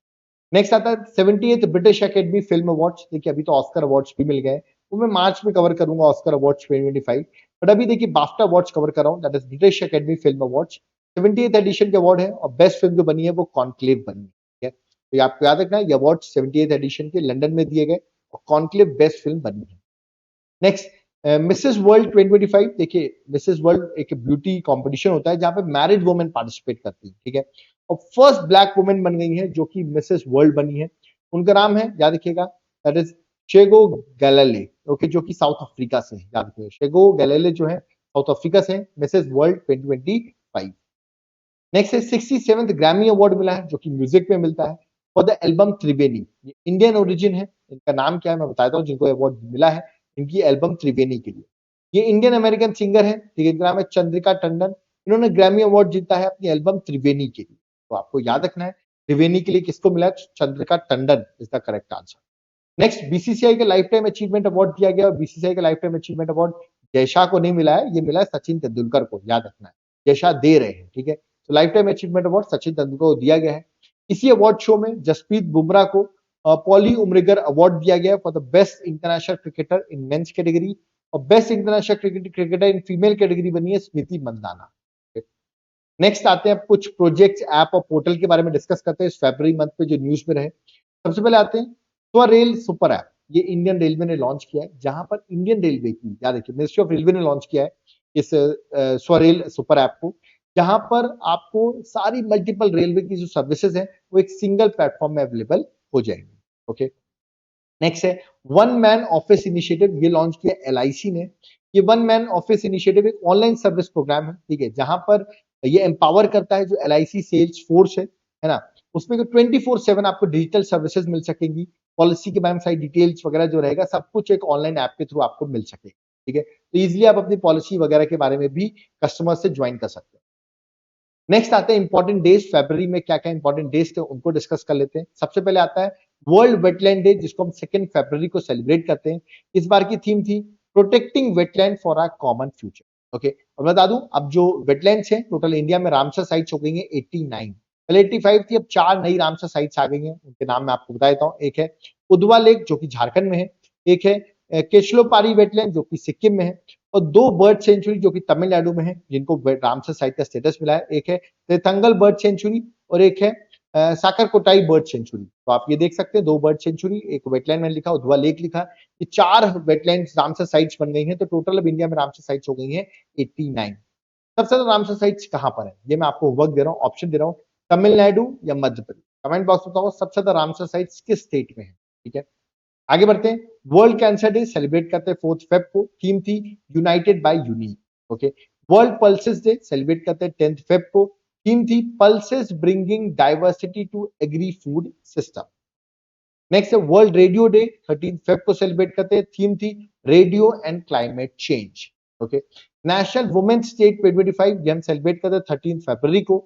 नेक्स्ट आता है 78th British Academy Film awards. देखिए अभी तो ऑस्कर अवार्ड्स भी मिल गए, वो मैं मार्च में कवर करूंगा ऑस्कर अवार्ड्स 2025, बट अभी देखिए बाफ्टा अवार्ड्स कवर कर रहा हूं, that is British Academy Film Awards. 78th एडिशन के अवार्ड है और बेस्ट फिल्म जो बनी है वो कॉन्क्लेव बनी है। ठीक है, तो ये आपको याद रखना है, ये अवार्ड 78th एडिशन के लंदन में दिए गए और कॉन्क्लेव बेस्ट फिल्म बनी है। Next Mrs world 2025। देखिए मिसेस वर्ल्ड एक ब्यूटी कंपटीशन होता है जहां पे मैरिड वुमेन पार्टिसिपेट करती है। ठीक है, और फर्स्ट ब्लैक वुमेन बन गई है जो कि मिसेस वर्ल्ड बनी है। उनका नाम है, याद रखिएगा, दैट इज शेगो गैलेले। ओके, जो कि साउथ अफ्रीका से है। याद रखिएगा शेगो गैलेले जो है साउथ अफ्रीका से है, मिसेस वर्ल्ड 2025। नेक्स्ट है 67th ग्रैमी अवार्ड मिला है जो कि म्यूजिक में मिलता है फॉर द एल्बम त्रिवेणी। ये इंडियन ओरिजिन है, इनका नाम क्या है मैं बताता हूँ जिनको अवार्ड मिला है, इनकी एल्बम त्रिवेणी के लिए। ये इंडियन अमेरिकन सिंगर है, ठीक है, इनका नाम है चंद्रिका टंडन। इन्होंने ग्रैमी अवार्ड जीता है अपनी एल्बम त्रिवेणी के लिए। तो आपको याद रखना है त्रिवेणी के लिए किसको मिला है? Chandrika Tandon is the correct answer. Next, BCCI के लाइफ टाइम अचीवमेंट अवार्ड दिया गया और बीसीसीआई का life time achievement award Jay Shah को नहीं मिला है, ये मिला है सचिन तेंदुलकर को, याद रखना है। जयशाह दे रहे हैं, ठीक है। तो life time achievement award Sachin Tendulkar को दिया गया है। इसी अवार्ड शो में जसप्रीत बुमराह को पॉली उमरिगर अवार्ड दिया गया for the best international cricketer in men's category और best international cricketer in female category बनी है स्मृति मंदाना। नेक्स्ट आते हैं कुछ प्रोजेक्ट्स, ऐप और पोर्टल के बारे में डिस्कस करते हैं इस फरवरी मंथ पे जो न्यूज में रहे। सबसे पहले आते हैं स्वरेल सुपर ऐप। ये इंडियन रेलवे ने लॉन्च किया है, जहां पर इंडियन रेलवे की, याद रखिए, मिनिस्ट्री ऑफ रेलवे ने लॉन्च किया है इस स्वरेल सुपर ऐप को, जहां पर आपको सारी मल्टीपल रेलवे की जो सर्विसेज है वो एक सिंगल प्लेटफॉर्म में अवेलेबल हो जाएंगी। ओके, नेक्स्ट है वन मैन ऑफिस इनिशिएटिव। ये लॉन्च किया एलआईसी ने। ये वन मैन ऑफिस इनिशिएटिव एक ऑनलाइन सर्विस प्रोग्राम है, ठीक है, जहां पर ये एम्पावर करता है जो एलआईसी सेल्स फोर्स है ना, उसमें 24/7 आपको डिजिटल सर्विसेज मिल सकेंगी। पॉलिसी के बारे में सारी डिटेल्स वगैरह जो रहेगा सब कुछ एक ऑनलाइन ऐप के थ्रू आपको मिल सकेगा, ठीक है। तो इजिली आप अपनी पॉलिसी वगैरह के बारे में भी कस्टमर से ज्वाइन कर सकते हैं। नेक्स्ट आते हैं इंपॉर्टेंट डेज। फरवरी में क्या क्या इंपॉर्टेंट डेज थे उनको डिस्कस कर लेते हैं। सबसे पहले आता है वर्ल्ड वेटलैंड डे, जिसको हम 2 फरवरी को सेलिब्रेट करते हैं। इस बार की थीम थी protecting wetland for our common future. Okay, और बता दूं अब जो वेटलैंड्स हैं टोटल इंडिया में रामसर साइट्स हो गई हैं 89। पहले 85 थी, अब 4 नई रामसर साइट्स आ गई हैं। उनके नाम मैं आपको बता देता हूँ। एक है उदवा लेक जो कि झारखंड में है, एक है केशलोपारी वेटलैंड जो कि सिक्किम में है, और 2 बर्ड सेंचुरी जो कि तमिलनाडु में है जिनको रामसर साइट का स्टेटस मिला है। एक है तेथंगल बर्ड सेंचुरी और एक है साकरकोटाई बर्ड सेंचुरी। तो आप ये देख सकते हैं 2 बर्ड सेंचुरी, एक वेटलैंड में लिखा, उधवा लेक लिखा। ये 4 वेटलैंड रामसर साइट्स बन गई हैं। तो टोटल अब इंडिया में रामसर साइट्स हो गई हैं 89। सबसे ज्यादा रामसर साइट्स कहां पर है? ये मैं आपको वर्क दे रहा हूँ, ऑप्शन दे रहा हूँ, तमिलनाडु या मध्य प्रदेश। कमेंट बॉक्स में बताओ सबसे ज्यादा रामसर साइट्स किस स्टेट में है, ठीक है। आगे बढ़ते हैं। वर्ल्ड कैंसर डे सेलिब्रेट करते हैं 4 फेब को। थीम थी united by unique. Okay, world pulses day celebrate करते हैं 10 फेब को। थीम थी pulses bringing diversity to agri food system. Next है वर्ल्ड रेडियो डे 13 फेब को सेलिब्रेट करते हैं। थीम थी radio and climate change. Okay, national women's day 2025 ये हम सेलिब्रेट करते हैं 13 फरवरी को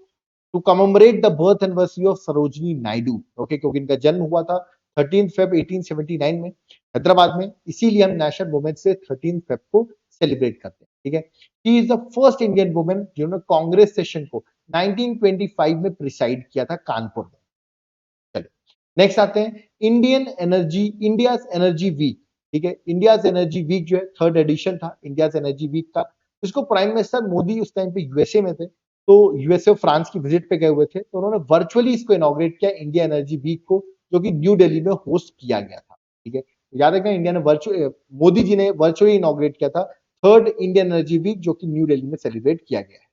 to commemorate the birth anniversary of Sarojini Naidu. Okay, क्योंकि इनका जन्म हुआ था 13 फेब 1879 में हैदराबाद में, इसीलिए हम नेशनल वुमेन्स डे 13 फेब को सेलिब्रेट करते हैं, ठीक है। She is the first Indian women जिन्होंने कांग्रेस सेशन को 1925 में प्रिसाइड किया था कानपुर में। नेक्स्ट आते हैं इंडियाज एनर्जी वीक, ठीक है। इंडियाज एनर्जी वीक जो है 3rd एडिशन था इंडियाज एनर्जी वीक का, जिसको प्राइम मिनिस्टर मोदी उस टाइम पे यूएसए में थे, तो यूएसए और फ्रांस की विजिट पे गए हुए थे, तो उन्होंने वर्चुअली इसको इनॉग्रेट किया इंडिया एनर्जी वीक को, जो कि न्यू दिल्ली में होस्ट किया गया था, ठीक है। याद रखना इंडिया ने मोदी जी ने वर्चुअली इनॉग्रेट किया था 3rd इंडियन एनर्जी वीक, जो कि न्यू दिल्ली में सेलिब्रेट किया गया है।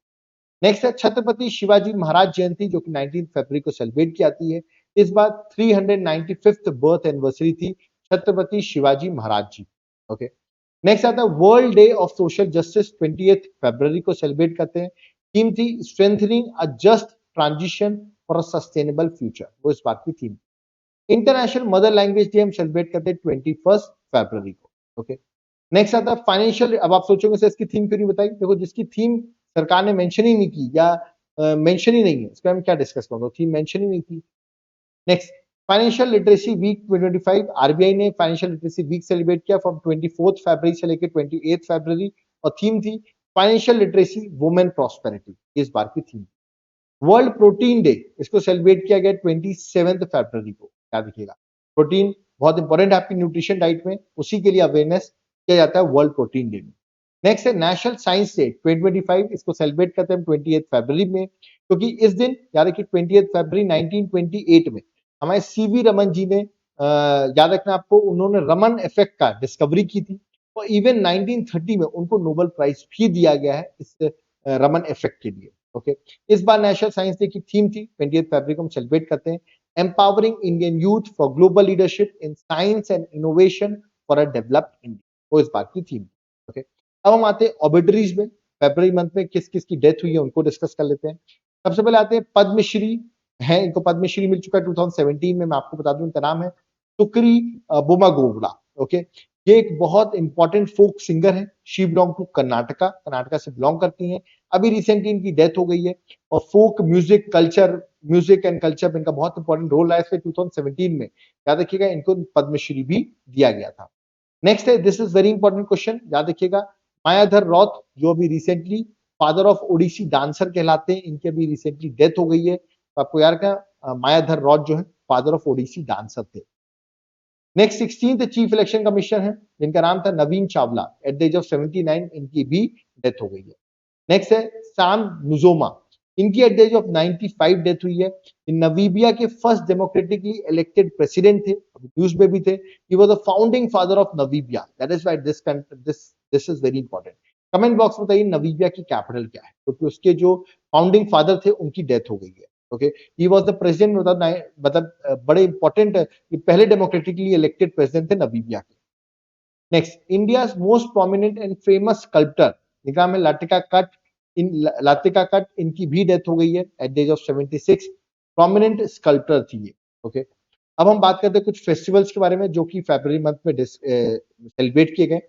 नेक्स्ट है छत्रपति शिवाजी महाराज जयंती, जो कि 19 फरवरी को सेलिब्रेट की जाती है। इस बार 395th बर्थ एनिवर्सरी थी छत्रपति शिवाजी महाराज जी। ओके, नेक्स्ट आता है world day of social justice 20th फरवरी को सेलिब्रेट करते हैं। थीम थी strengthening a just transition for a sustainable future, वो इस बात की theme. International mother language day हम सेलिब्रेट करते हैं 21 फरवरी को। ओके, नेक्स्ट आता है फाइनेंशियल। अब आप सोचोगे सर इसकी थीम क्यों नहीं बताई? देखो, जिसकी थीम सरकार ने मेंशन ही नहीं की या मेंशन ही नहीं है, इसको हम क्या डिस्कस करोगे, थीम मेंशन ही नहीं की। Next, financial literacy week 2025 RBI ने फाइनेंशियल लिटरेसी वीक सेलिब्रेट किया फ्रॉम 24 फरवरी से लेकर 28 फरवरी, और थीम थी फाइनेंशियल लिटरेसी वुमेन प्रॉस्पेरिटी, इस बार की थीम। वर्ल्ड प्रोटीन डे, इसको सेलिब्रेट किया गया 27 फरवरी को, याद रखिएगा। प्रोटीन बहुत इंपॉर्टेंट है आपकी न्यूट्रिशन डाइट में, उसी के लिए अवेयरनेस किया जाता है वर्ल्ड प्रोटीन डे में। नेक्स्ट है नेशनल साइंस डे 2025, इसको सेलिब्रेट करते हैं 28 फरवरी में, क्योंकि इस दिन याद रखिए 28 फरवरी 1928 में हमारे सीवी रमन जी ने याद रखना आपको, उन्होंने रमन इफेक्ट का डिस्कवरी की थी, और इवन 1930 में उनको नोबेल प्राइज भी दिया गया है इस रमन इफेक्ट के लिए। ओके, इस बार नेशनल साइंस डे की थीम थी 28 फरवरी को हम सेलिब्रेट करते हैं empowering Indian youth for global leadership in science and innovation for a developed India, वो इस बार की थीम। ओके, अब हम आते हैं ऑबिटरीज में। फरवरी मंथ में किस किस की डेथ हुई है उनको डिस्कस कर लेते हैं। सबसे पहले आते हैं पद्मश्री है, इनको पद्मश्री मिल चुका है 2017 में, मैं आपको बता दूं इनका नाम है सुक्री बोमागोवला। ओके, ये एक बहुत इंपॉर्टेंट फोक सिंगर है। She belong to Karnataka, Karnataka से बिलोंग करती हैं। अभी रिसेंटली इनकी डेथ हो गई है। और फोक म्यूजिक एंड कल्चर में इनका बहुत इंपॉर्टेंट रोल रहा है। इसलिए 2017 में याद रखिएगा इनको पद्मश्री भी दिया गया था। नेक्स्ट है, this is very important question, याद रखिएगा। मायाधर रॉथ जो अभी recently father of Odissi dancer कहलाते हैं, इनकी अभी रिसेंटली डेथ हो गई है। तो आपको याद रखना मायाधर रॉथ जो है फादर ऑफ ओडिसी डांसर थे। Next 16th chief election commissioner है जिनका नाम था Navin Chawla. At the age of 79 इनकी भी डेथ हो गई है। नेक्स्ट है सैम नुजोमा, इनकी at the age of 95 death हुई है। नमीबिया के फर्स्ट डेमोक्रेटिकली इलेक्टेड प्रेसिडेंट थे, न्यूज में भी थे। He was the founding father of Namibia, that is why this is very important. Comment box में बताइए नमीबिया की कैपिटल क्या है, क्योंकि तो उसके जो फाउंडिंग फादर थे उनकी डेथ हो गई है। Okay, he was the president, मतलब बड़े इंपॉर्टेंट, ये पहले डेमोक्रेटिकली इलेक्टेड प्रेसिडेंट थे नमीबिया के। Next, India most prominent and famous sculptor, निगाह में लातिका कट, इनकी भी डेथ हो गई है at the age of 76। Prominent sculptor थी ये। ओके, अब हम बात करते हैं कुछ फेस्टिवल्स के बारे में जो कि फरवरी मंथ में सेलिब्रेट किए गए।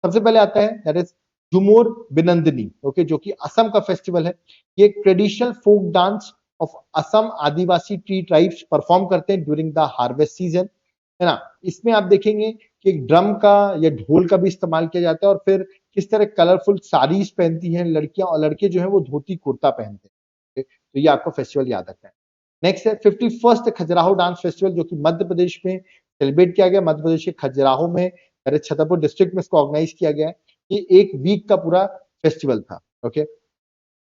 सबसे पहले आता है that is Jhumoir Binandini, okay, जो कि असम का फेस्टिवल है। ये एक traditional folk dance of Assam adivasi tea tribes perform करते हैं ड्यूरिंग द हार्वेस्ट सीजन, है ना। इसमें आप देखेंगे कि एक ड्रम का या ढोल का भी इस्तेमाल किया जाता है, और फिर किस तरह कलरफुल साड़ीज पहनती हैं लड़कियां, और लड़के जो हैं वो धोती कुर्ता पहनते हैं। तो ये आपको फेस्टिवल याद रखना है। नेक्स्ट है 51st खजुराहो डांस फेस्टिवल, जो कि मध्य प्रदेश में सेलिब्रेट किया गया। मध्य प्रदेश के खजुराहो में, अरे छतरपुर डिस्ट्रिक्ट में इसको ऑर्गेनाइज किया गया है। ये एक वीक का पूरा फेस्टिवल था। ओके,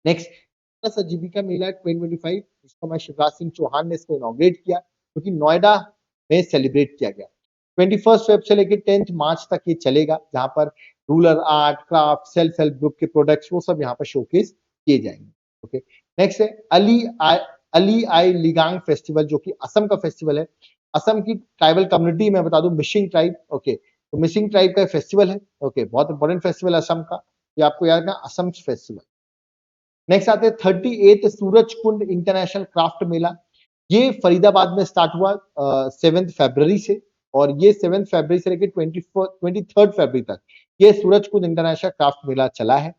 नेक्स्ट आजीविका मेला 2025, जिसको हमारे शिवराज सिंह चौहान ने इसको इनॉग्रेट किया, क्योंकि नोएडा में सेलिब्रेट किया गया। 21 फेब से लेकर 10 मार्च तक ये चलेगा, जहां पर rural art, craft, self help group के प्रोडक्ट्स वो सब यहाँ पर शोकेस किए जाएंगे। ओके, नेक्स्ट है अली आई लिगांग फेस्टिवल, जो कि असम का फेस्टिवल है। असम की ट्राइबल कम्युनिटी मैं बता दूं मिशिंग ट्राइब, ओके, तो मिशिंग ट्राइब का फेस्टिवल है। ओके, बहुत इंपॉर्टेंट फेस्टिवल है असम का, ये आपको याद रखना, असम फेस्टिवल। नेक्स्ट आते हैं 38 सूरज कुंड इंटरनेशनल क्राफ्ट मेला। ये फरीदाबाद में स्टार्ट हुआ 7 फरवरी से, और ये 7 फरवरी से लेकर 23 फरवरी तक ये सूरज कुंड इंटरनेशनल क्राफ्ट मेला चला है।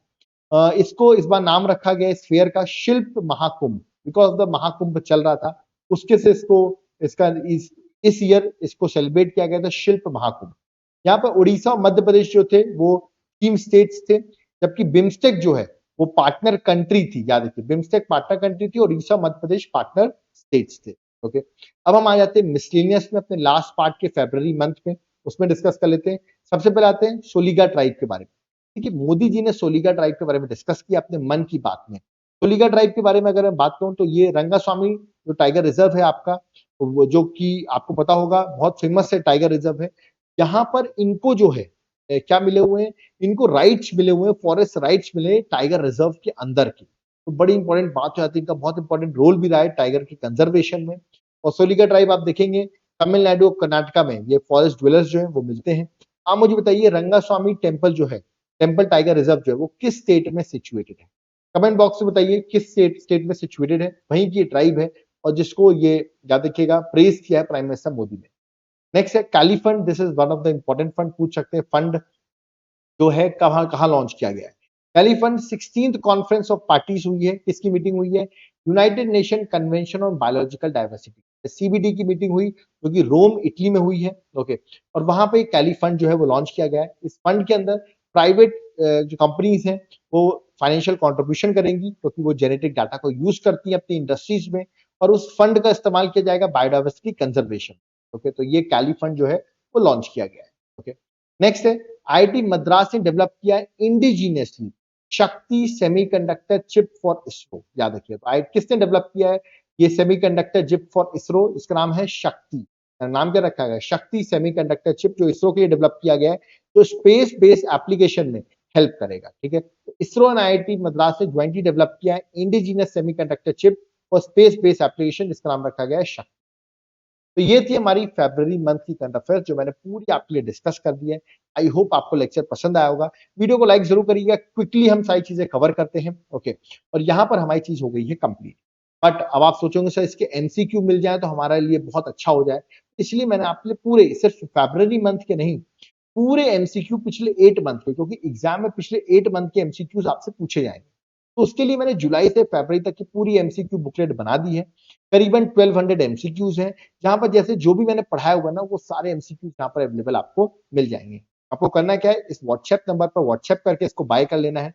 इसको इस बार नाम रखा गया इस फेयर का शिल्प महाकुंभ, बिकॉज द महाकुंभ चल रहा था, उसके से इस ईयर इसको सेलिब्रेट किया गया था शिल्प महाकुंभ। यहाँ पर उड़ीसा और मध्य प्रदेश जो थे वो टीम स्टेट्स थे, जबकि बिम्स्टेक जो है वो पार्टनर कंट्री थी। याद रखिए, बिम्स्टेक पार्टनर कंट्री थी और उड़ीसा मध्य प्रदेश पार्टनर स्टेट्स थे। ओके, अब हम आ जाते हैं मिसलेनियस में, अपने लास्ट पार्ट के फरवरी मंथ में, उसमें डिस्कस कर लेते हैं। सबसे पहले आते हैं सोलिगा ट्राइब के बारे में। देखिए, मोदी जी ने सोलिगा ट्राइब के बारे में डिस्कस किया अपने मन की बात में। सोलिगा ट्राइब के बारे में अगर मैं बात करूं तो ये रंगास्वामी जो टाइगर रिजर्व है आपका, जो कि आपको पता होगा बहुत फेमस है टाइगर रिजर्व है। यहाँ पर इनको जो है क्या मिले हुए हैं, इनको राइट्स मिले हुए हैं, फॉरेस्ट राइट्स मिले टाइगर रिजर्व के अंदर की। तो बड़ी इंपॉर्टेंट बात हो जाती है, इनका बहुत इंपॉर्टेंट रोल भी रहा है टाइगर के कंजर्वेशन में। और सोलिगा ट्राइब आप देखेंगे तमिलनाडु और कर्नाटका में ये फॉरेस्ट ड्वेलर्स जो है वो मिलते हैं। आप मुझे बताइए रंगास्वामी टेम्पल जो है, टेम्पल टाइगर रिजर्व जो है वो किस स्टेट में सिचुएटेड है? कमेंट बॉक्स में बताइए किस स्टेट में सिचुएटेड है, वहीं की ट्राइब है, और जिसको ये याद रखिएगा प्रेज किया है प्राइम मिनिस्टर मोदी ने। नेक्स्ट है Cali fund, this is one of the important fund, पूछ सकते हैं फंड जो है कहां कहां लॉन्च किया गया है। Cali fund 16th conference of parties हुई है, किसकी मीटिंग हुई है? United Nation convention on biological diversity, CBD की मीटिंग हुई, जो कि रोम इटली में हुई है। ओके, और वहां पे कैली फंड जो है वो लॉन्च किया गया है। इस फंड के अंदर प्राइवेट जो कंपनीज हैं वो फाइनेंशियल कंट्रीब्यूशन करेंगी, क्योंकि वो जेनेटिक डाटा को यूज करती है अपनी इंडस्ट्रीज में, और उस फंड का इस्तेमाल किया जाएगा बायोडाइवर्सिटी कंजर्वेशन। ओके, तो ये कैली फंड जो है वो लॉन्च किया गया है। ओके, नेक्स्ट है आईआईटी मद्रास ने डेवलप किया है इंडिजीनियसली शक्ति सेमीकंडक्टर चिप फॉर इसरो। याद रखिए, तो किसने डेवलप किया है ये सेमीकंडक्टर चिप फॉर इसरो? इसका नाम है शक्ति। नाम क्या रखा गया? शक्ति सेमीकंडक्टर चिप, जो इसरो के लिए डेवलप किया गया है, जो स्पेस बेस्ड एप्लीकेशन में हेल्प करेगा। ठीक है, तो इसरो एंड आईआईटी मद्रास ने ज्वाइंटली डेवलप किया है indigenous semiconductor chip for space based application, जिसका नाम रखा गया है शक्ति। तो ये थी हमारी फरवरी मंथ की करंट अफेयर्स, जो मैंने पूरी आपके लिए डिस्कस कर दी है। आई होप आपको लेक्चर पसंद आया होगा। वीडियो को लाइक जरूर करिएगा, क्विकली हम सारी चीजें कवर करते हैं। ओके, और यहाँ पर हमारी चीज हो गई है कंप्लीट। बट अब आप सोचोगे सर इसके एमसीक्यू मिल जाए तो हमारे लिए बहुत अच्छा हो जाए, इसलिए मैंने आपके लिए पूरे सिर्फ फरवरी मंथ के नहीं पूरे एमसीक्यू पिछले 8 मंथ के, क्योंकि एग्जाम में पिछले 8 मंथ के एमसीक्यूज आपसे पूछे जाएंगे। तो उसके लिए मैंने जुलाई से फरवरी तक की पूरी एमसीक्यू बुकलेट बना दी है। करीबन 1200 एमसीक्यूज हैं, जहां पर जैसे जो भी मैंने पढ़ाया हुआ ना, वो सारे एमसीक्यूज यहाँ पर अवेलेबल आपको मिल जाएंगे। आपको करना क्या है, इस व्हाट्सएप नंबर पर व्हाट्सएप करके इसको बाय कर लेना है,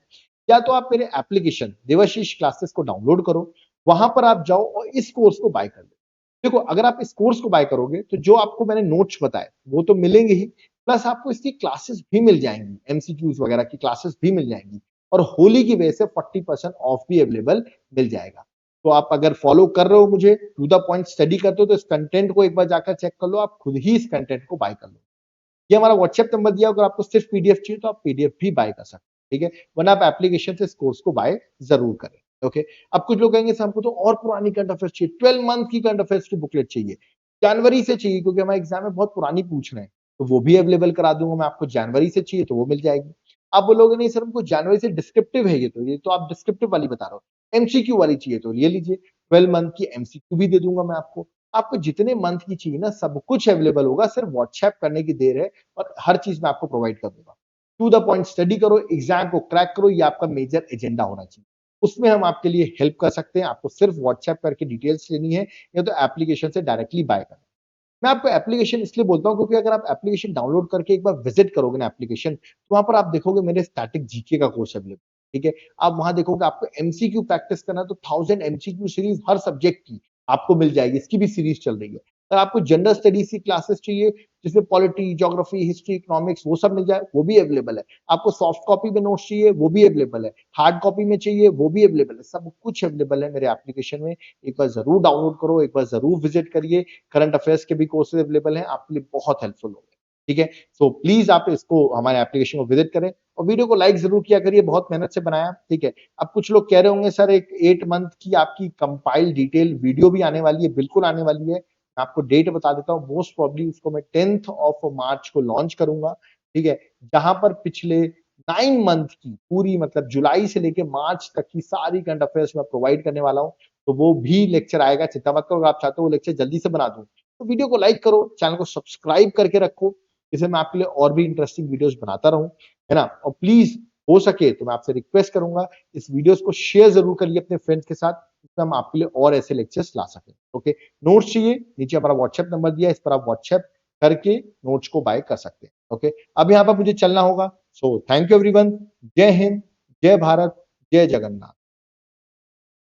या तो आप मेरे एप्लीकेशन देवाशीष क्लासेस को डाउनलोड करो, वहां पर आप जाओ और इस कोर्स को बाय कर लो। देखो, अगर आप इस कोर्स को बाय करोगे तो जो आपको मैंने नोट्स बताए वो तो मिलेंगे ही, प्लस आपको इसकी क्लासेस भी मिल जाएंगी, एमसीक्यूज वगैरह की क्लासेस भी मिल जाएंगी, और होली की वजह से 40% ऑफ भी अवेलेबल मिल जाएगा। तो आप अगर फॉलो कर रहे हो मुझे, टू द पॉइंट स्टडी करते हो, तो इस कंटेंट को एक बार जाकर चेक कर लो, आप खुद ही इस कंटेंट को बाय कर लो। ये हमारा व्हाट्सएप नंबर दिया, अगर आपको सिर्फ पीडीएफ चाहिए तो आप पीडीएफ भी बाय कर सकते हैं, ठीक है, वरना आप एप्लीकेशन से इस कोर्स को बाय जरूर करें। ओके, अब कुछ लोग कहेंगे सर हमको तो और पुरानी करंट अफेयर्स चाहिए, 12 मंथ की करंट अफेयर्स की बुकलेट चाहिए, जनवरी से चाहिए, क्योंकि हमारे एग्जाम में बहुत पुरानी पूछ रहे हैं, तो वो भी अवेलेबल करा दूंगा मैं आपको। जनवरी से चाहिए तो वो मिल जाएगी। आप बोलोगे नहीं सर हमको जनवरी से डिस्क्रिप्टिव है, ये तो आप डिस्क्रिप्टिव वाली बता रहे हो, एमसीक्यू वाली चाहिए तो ये लीजिए, 12 मंथ की एमसीक्यू भी दे दूंगा मैं आपको। आपको जितने मंथ की चाहिए ना, सब कुछ अवेलेबल होगा, सिर्फ व्हाट्सएप करने की देर है, और हर चीज मैं आपको प्रोवाइड कर दूंगा। टू द पॉइंट स्टडी करो, एग्जाम को क्रैक करो, ये आपका मेजर एजेंडा होना चाहिए। उसमें हम आपके लिए हेल्प कर सकते हैं। आपको सिर्फ व्हाट्सएप करके डिटेल्स लेनी है, या तो एप्लीकेशन से डायरेक्टली बाय करना है। मैं आपको एप्लीकेशन इसलिए बोलता हूँ, क्योंकि अगर आप एप्लीकेशन डाउनलोड करके एक बार विजिट करोगे ना एप्लीकेशन, तो वहां पर आप देखोगे मेरे स्टैटिक जीके का कोर्स अवेलेबल, ठीक है। आप वहां देखोगे आपको एमसीक्यू प्रैक्टिस करना है, तो 1000 एमसीक्यू सीरीज हर सब्जेक्ट की आपको मिल जाएगी, इसकी भी सीरीज चल रही है। अगर आपको जनरल स्टडीज की क्लासेस चाहिए, जिसमें पॉलिटी, ज्योग्राफी, हिस्ट्री, इकोनॉमिक्स वो सब मिल जाए, वो भी अवेलेबल है। आपको सॉफ्ट कॉपी में नोट्स चाहिए, वो भी अवेलेबल है। हार्ड कॉपी में चाहिए, वो भी अवेलेबल है। सब कुछ अवेलेबल है मेरे एप्लीकेशन में। एक बार जरूर डाउनलोड करो, एक बार जरूर विजिट करिए। करंट अफेयर्स के भी कोर्सेज अवेलेबल हैं, आपके लिए बहुत हेल्पफुल होंगे, ठीक है। सो प्लीज आप इसको, हमारे एप्लीकेशन को विजिट करें, और वीडियो को लाइक जरूर किया करिए, बहुत मेहनत से बनाया, ठीक है। अब कुछ लोग कह रहे होंगे सर एक 8 मंथ की आपकी कंपाइल डिटेल वीडियो भी आने वाली है, बिल्कुल आने वाली है। मैं आपको डेट बता देता हूँ, मोस्ट प्रोबेबली उसको मैं 10th ऑफ मार्च को लॉन्च करूंगा, ठीक है, जहां पर पिछले 9 मंथ की पूरी, मतलब जुलाई से लेके मार्च तक की सारी करंट अफेयर्स मैं प्रोवाइड करने वाला हूँ। तो वो भी लेक्चर आएगा, चिंता मत करो, अगर आप चाहते हो वो लेक्चर जल्दी से बना दूं, तो वीडियो को लाइक करो, चैनल को सब्सक्राइब करके रखो, जिससे मैं आपके लिए और भी इंटरेस्टिंग वीडियोस बनाता रहूं, है ना। और प्लीज हो सके तो मैं आपसे रिक्वेस्ट करूंगा, इस वीडियोस को शेयर जरूर करिए अपने फ्रेंड्स के साथ, जिससे हम आपके लिए और ऐसे लेक्चर्स ला सकें। ओके, नोट्स चाहिए, नीचे हमारा व्हाट्सएप नंबर दिया है, इस पर आप व्हाट्सएप करके नोट्स को बाय कर सकते हैं। ओके, अब यहाँ पर मुझे चलना होगा। So thank you everyone. जय हिंद, जय भारत, जय जगन्नाथ।